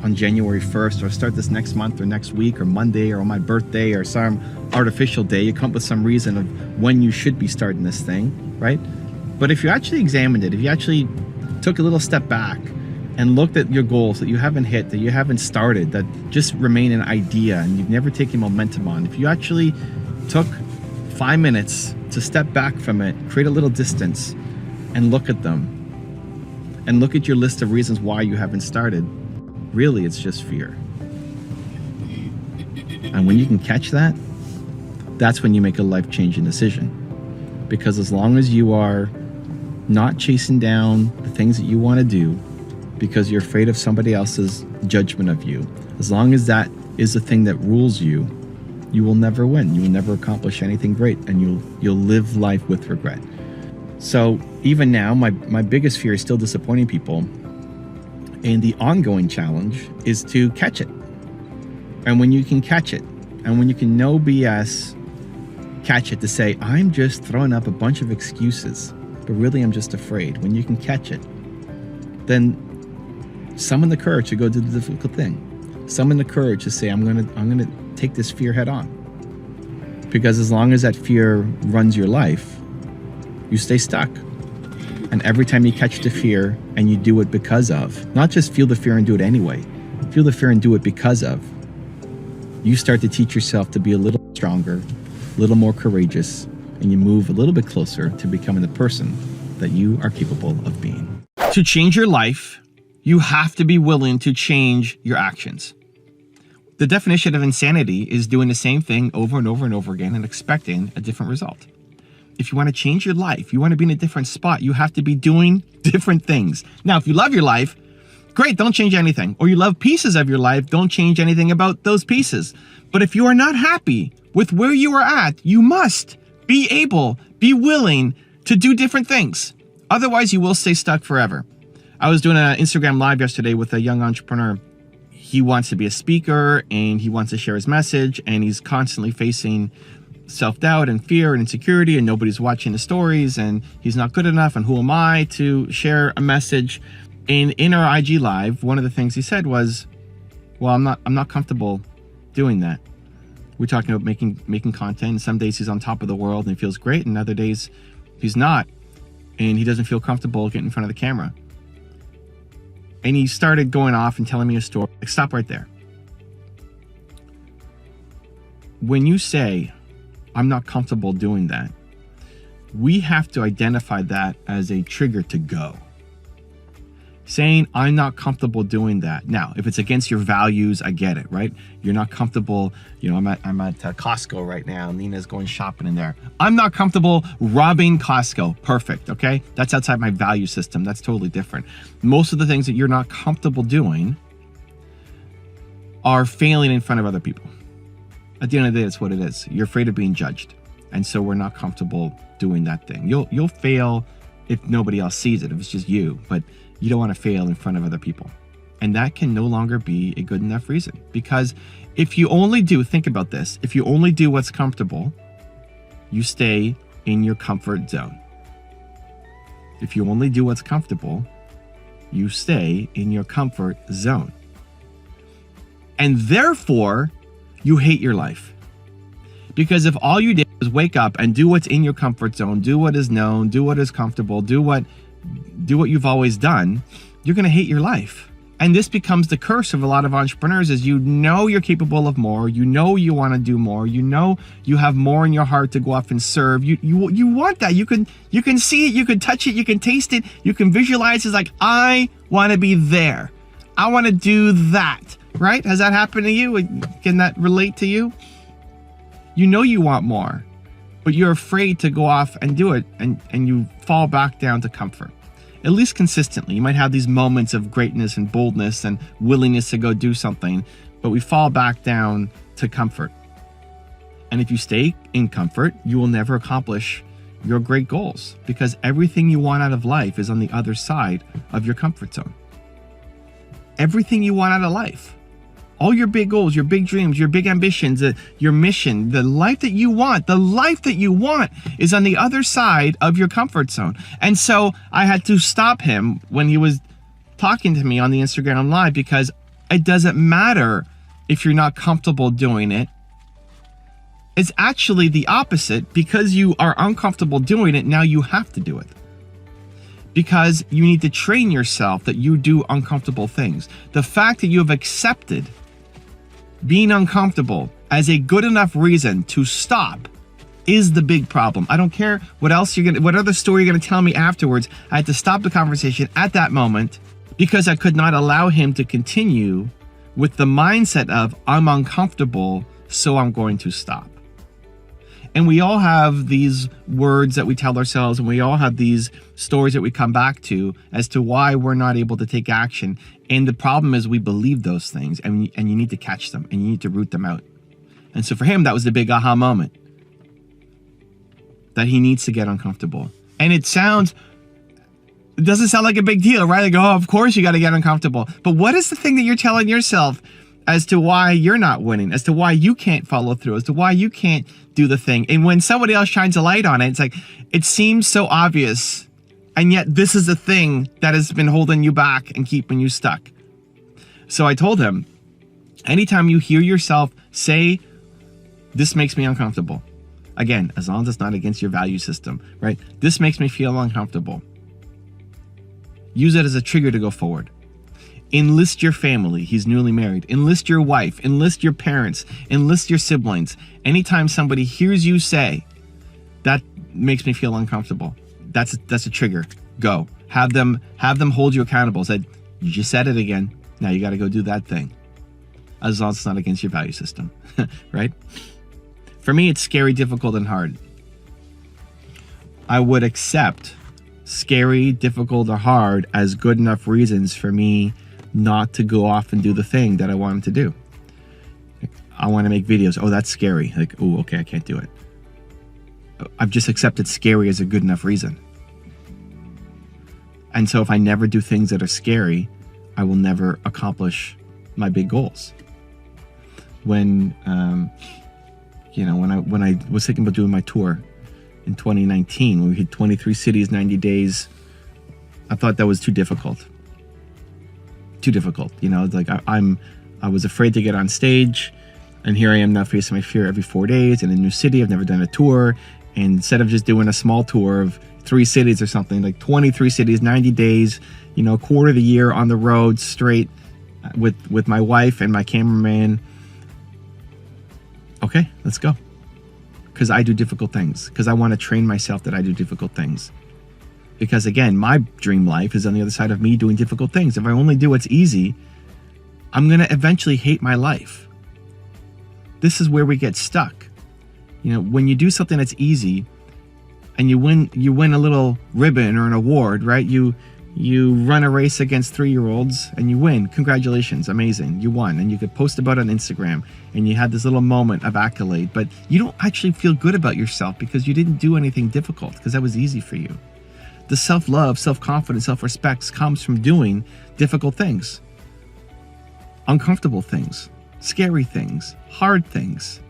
on January 1st, or start this next month or next week or Monday or on my birthday or some artificial day. You come up with some reason of when you should be starting this thing, right? But if you actually examined it, if you actually took a little step back and looked at your goals that you haven't hit, that you haven't started, that just remain an idea and you've never taken momentum on, if you actually took 5 minutes to step back from it, create a little distance and look at them and look at your list of reasons why you haven't started, really it's just fear. And when you can catch that, that's when you make a life-changing decision. Because as long as you are not chasing down the things that you want to do because you're afraid of somebody else's judgment of you, as long as that is the thing that rules you, you will never win. You will never accomplish anything great, and you'll live life with regret. So even now, my biggest fear is still disappointing people. And the ongoing challenge is to catch it. And when you can catch it, and when you can no BS catch it, to say, I'm just throwing up a bunch of excuses, but really I'm just afraid. When you can catch it, then summon the courage to go do the difficult thing. Summon the courage to say, I'm gonna take this fear head on. Because as long as that fear runs your life, you stay stuck. And every time you catch the fear and you do it because of, not just feel the fear and do it anyway, feel the fear and do it because of, you start to teach yourself to be a little stronger, a little more courageous, and you move a little bit closer to becoming the person that you are capable of being. To change your life, you have to be willing to change your actions. The definition of insanity is doing the same thing over and over and over again and expecting a different result. If you want to change your life, you want to be in a different spot, you have to be doing different things. Now, if you love your life, great, don't change anything. Or you love pieces of your life, don't change anything about those pieces. But if you are not happy with where you are at, you must be willing to do different things. Otherwise, you will stay stuck forever. I was doing an Instagram live yesterday with a young entrepreneur. He wants to be a speaker and he wants to share his message, and he's constantly facing self-doubt and fear and insecurity, and nobody's watching the stories, and he's not good enough, and who am I to share a message? And in our IG live, one of the things he said was, well, I'm not comfortable doing that. We're talking about making content, and some days he's on top of the world and he feels great, and other days he's not, and he doesn't feel comfortable getting in front of the camera. And he started going off and telling me a story. Like, stop right there. When you say, I'm not comfortable doing that, we have to identify that as a trigger to go. Saying, I'm not comfortable doing that. Now, if it's against your values, I get it, right? You're not comfortable. You know, I'm at Costco right now. Nina's going shopping in there. I'm not comfortable robbing Costco. Perfect, okay? That's outside my value system. That's totally different. Most of the things that you're not comfortable doing are failing in front of other people. At the end of the day, that's what it is. You're afraid of being judged. And so we're not comfortable doing that thing. You'll fail if nobody else sees it, if it's just you. But you don't want to fail in front of other people. And that can no longer be a good enough reason. Because if you only do, think about this, if you only do what's comfortable, you stay in your comfort zone. If you only do what's comfortable, you stay in your comfort zone. And therefore, you hate your life. Because if all you did was wake up and do what's in your comfort zone, do what is known, do what is comfortable, do what you've always done, you're going to hate your life. And this becomes the curse of a lot of entrepreneurs, is you know you're capable of more, you know you want to do more, you know you have more in your heart to go off and serve. You want that. You can see it, you can touch it, you can taste it, you can visualize it. It's like, I want to be there. I want to do that, right? Has that happened to you? Can that relate to you? You know you want more, but you're afraid to go off and do it, and you fall back down to comfort. At least consistently. You might have these moments of greatness and boldness and willingness to go do something, but we fall back down to comfort. And if you stay in comfort, you will never accomplish your great goals, because everything you want out of life is on the other side of your comfort zone. Everything you want out of life, all your big goals, your big dreams, your big ambitions, your mission, the life that you want is on the other side of your comfort zone. And so I had to stop him when he was talking to me on the Instagram Live, because it doesn't matter if you're not comfortable doing it. It's actually the opposite. Because you are uncomfortable doing it, now you have to do it. Because you need to train yourself that you do uncomfortable things. The fact that you have accepted being uncomfortable as a good enough reason to stop is the big problem. I don't care what other story you're gonna tell me afterwards. I had to stop the conversation at that moment because I could not allow him to continue with the mindset of I'm uncomfortable, so I'm going to stop. And we all have these words that we tell ourselves, and we all have these stories that we come back to as to why we're not able to take action. And the problem is we believe those things, and you need to catch them, and you need to root them out. And so for him, that was the big aha moment, that he needs to get uncomfortable. And it doesn't sound like a big deal, right? Like, oh, of course you got to get uncomfortable. But what is the thing that you're telling yourself as to why you're not winning, as to why you can't follow through, as to why you can't do the thing? And when somebody else shines a light on it, it's like, it seems so obvious, and yet this is the thing that has been holding you back and keeping you stuck. So I told him, anytime you hear yourself say, this makes me uncomfortable, again, as long as it's not against your value system, right? This makes me feel uncomfortable. Use it as a trigger to go forward. Enlist your family. He's newly married. Enlist your wife. Enlist your parents. Enlist your siblings. Anytime somebody hears you say, that makes me feel uncomfortable, that's a trigger. Go. Have them hold you accountable. Said, you just said it again. Now you got to go do that thing. As long as it's not against your value system, right? For me, it's scary, difficult, and hard. I would accept scary, difficult, or hard as good enough reasons for me not to go off and do the thing that I wanted to do. I want to make videos. Oh, that's scary. Like, oh, okay, I can't do it. I've just accepted scary as a good enough reason. And so if I never do things that are scary, I will never accomplish my big goals. When I was thinking about doing my tour in 2019, when we hit 23 cities, 90 days, I thought that was too difficult. Like I was afraid to get on stage, and here I am now facing my fear every 4 days in a new city. I've never done a tour, and instead of just doing a small tour of 3 cities or something, like 23 cities, 90 days, a quarter of the year on the road straight with my wife and my cameraman. Okay, let's go. Because I do difficult things. Because I want to train myself that I do difficult things. Because again, my dream life is on the other side of me doing difficult things. If I only do what's easy, I'm going to eventually hate my life. This is where we get stuck. When you do something that's easy and you win a little ribbon or an award, right? You run a race against 3-year-olds and you win. Congratulations, amazing, you won. And you could post about it on Instagram and you had this little moment of accolade, but you don't actually feel good about yourself because you didn't do anything difficult, because that was easy for you. The self-love, self-confidence, self-respect comes from doing difficult things, uncomfortable things, scary things, hard things,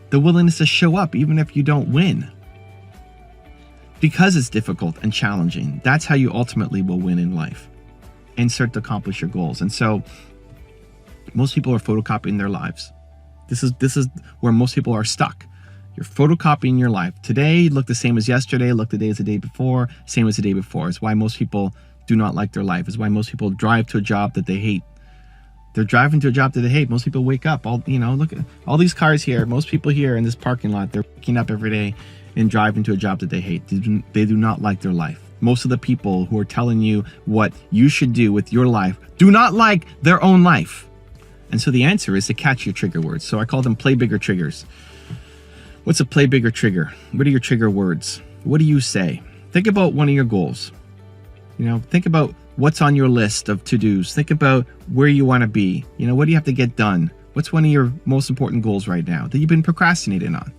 the willingness to show up even if you don't win. Because it's difficult and challenging, that's how you ultimately will win in life and start to accomplish your goals. And so most people are photocopying their lives. This is where most people are stuck. You're photocopying your life. Today look the same as yesterday, look the day as the day before, same as the day before. It's why most people do not like their life. It's why most people drive to a job that they hate. They're driving to a job that they hate. Most people wake up, look at all these cars here. Most people here in this parking lot, they're waking up every day and driving to a job that they hate. They do not like their life. Most of the people who are telling you what you should do with your life do not like their own life. And so the answer is to catch your trigger words. So I call them play bigger triggers. What's a play bigger trigger? What are your trigger words? What do you say? Think about one of your goals. Think about what's on your list of to-dos. Think about where you want to be. What do you have to get done? What's one of your most important goals right now that you've been procrastinating on?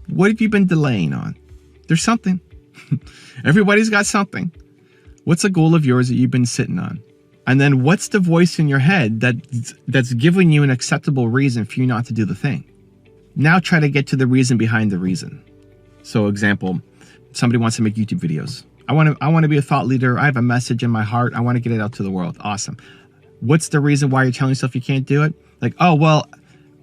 What have you been delaying on? There's something. Everybody's got something. What's a goal of yours that you've been sitting on? And then what's the voice in your head that's giving you an acceptable reason for you not to do the thing? Now try to get to the reason behind the reason. So example, somebody wants to make YouTube videos. I want to be a thought leader. I have a message in my heart. I want to get it out to the world. Awesome. What's the reason why you're telling yourself you can't do it? Like, oh, well,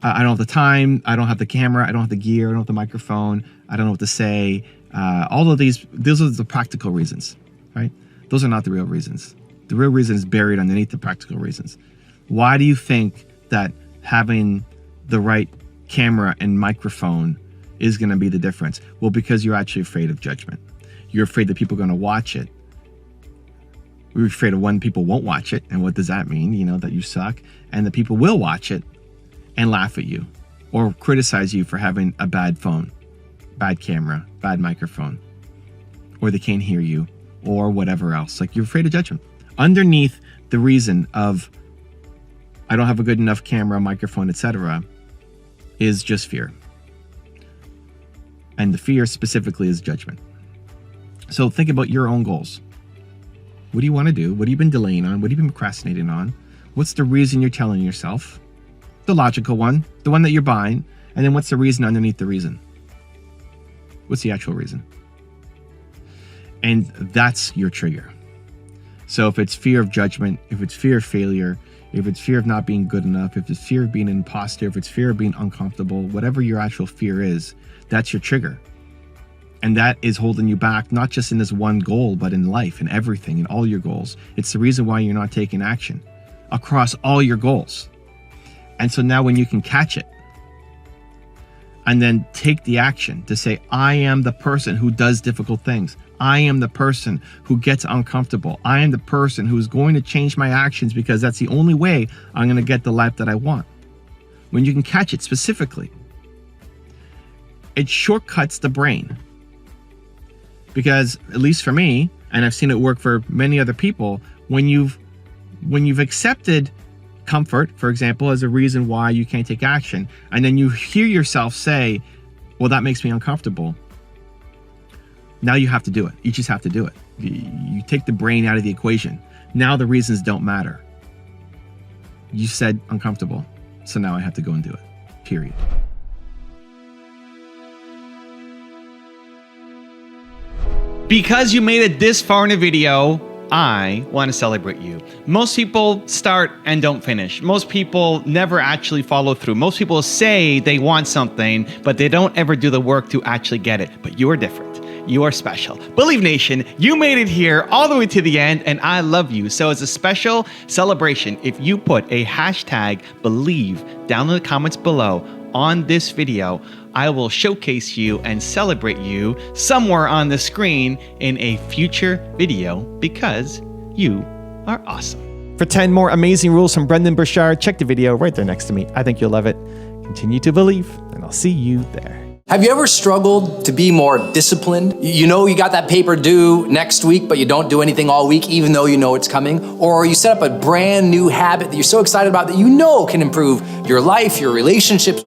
I don't have the time. I don't have the camera. I don't have the gear. I don't have the microphone. I don't know what to say. All of those are the practical reasons, right? Those are not the real reasons. The real reason is buried underneath the practical reasons. Why do you think that having the right camera and microphone is going to be the difference? Well, because you're actually afraid of judgment. You're afraid that people are going to watch it. We're afraid of when people won't watch it. And what does that mean? That you suck. And the people will watch it and laugh at you or criticize you for having a bad phone, bad camera, bad microphone, or they can't hear you or whatever else. Like, you're afraid of judgment. Underneath the reason of I don't have a good enough camera, microphone, etc., is just fear. And the fear specifically is judgment. So think about your own goals. What do you want to do? What have you been delaying on? What have you been procrastinating on? What's the reason you're telling yourself? The logical one, the one that you're buying. And then what's the reason underneath the reason? What's the actual reason? And that's your trigger. So if it's fear of judgment, if it's fear of failure, if it's fear of not being good enough, if it's fear of being an imposter, if it's fear of being uncomfortable, whatever your actual fear is, that's your trigger. And that is holding you back, not just in this one goal, but in life, in everything, in all your goals. It's the reason why you're not taking action across all your goals. And so now when you can catch it and then take the action to say, I am the person who does difficult things. I am the person who gets uncomfortable. I am the person who's going to change my actions because that's the only way I'm going to get the life that I want. When you can catch it specifically, it shortcuts the brain. Because at least for me, and I've seen it work for many other people, when you've accepted comfort, for example, as a reason why you can't take action, and then you hear yourself say, well, that makes me uncomfortable. Now you have to do it. You just have to do it. You take the brain out of the equation. Now the reasons don't matter. You said uncomfortable, so now I have to go and do it, period. Because you made it this far in a video, I want to celebrate you. Most people start and don't finish. Most people never actually follow through. Most people say they want something, but they don't ever do the work to actually get it. But you are different. You are special. Believe Nation, you made it here all the way to the end, and I love you. So as a special celebration, if you put a hashtag believe down in the comments below on this video, I will showcase you and celebrate you somewhere on the screen in a future video because you are awesome. For 10 more amazing rules from Brendan Burchard, check the video right there next to me. I think you'll love it. Continue to believe, and I'll see you there. Have you ever struggled to be more disciplined? You know you got that paper due next week, but you don't do anything all week, even though you know it's coming? Or you set up a brand new habit that you're so excited about that you know can improve your life, your relationships,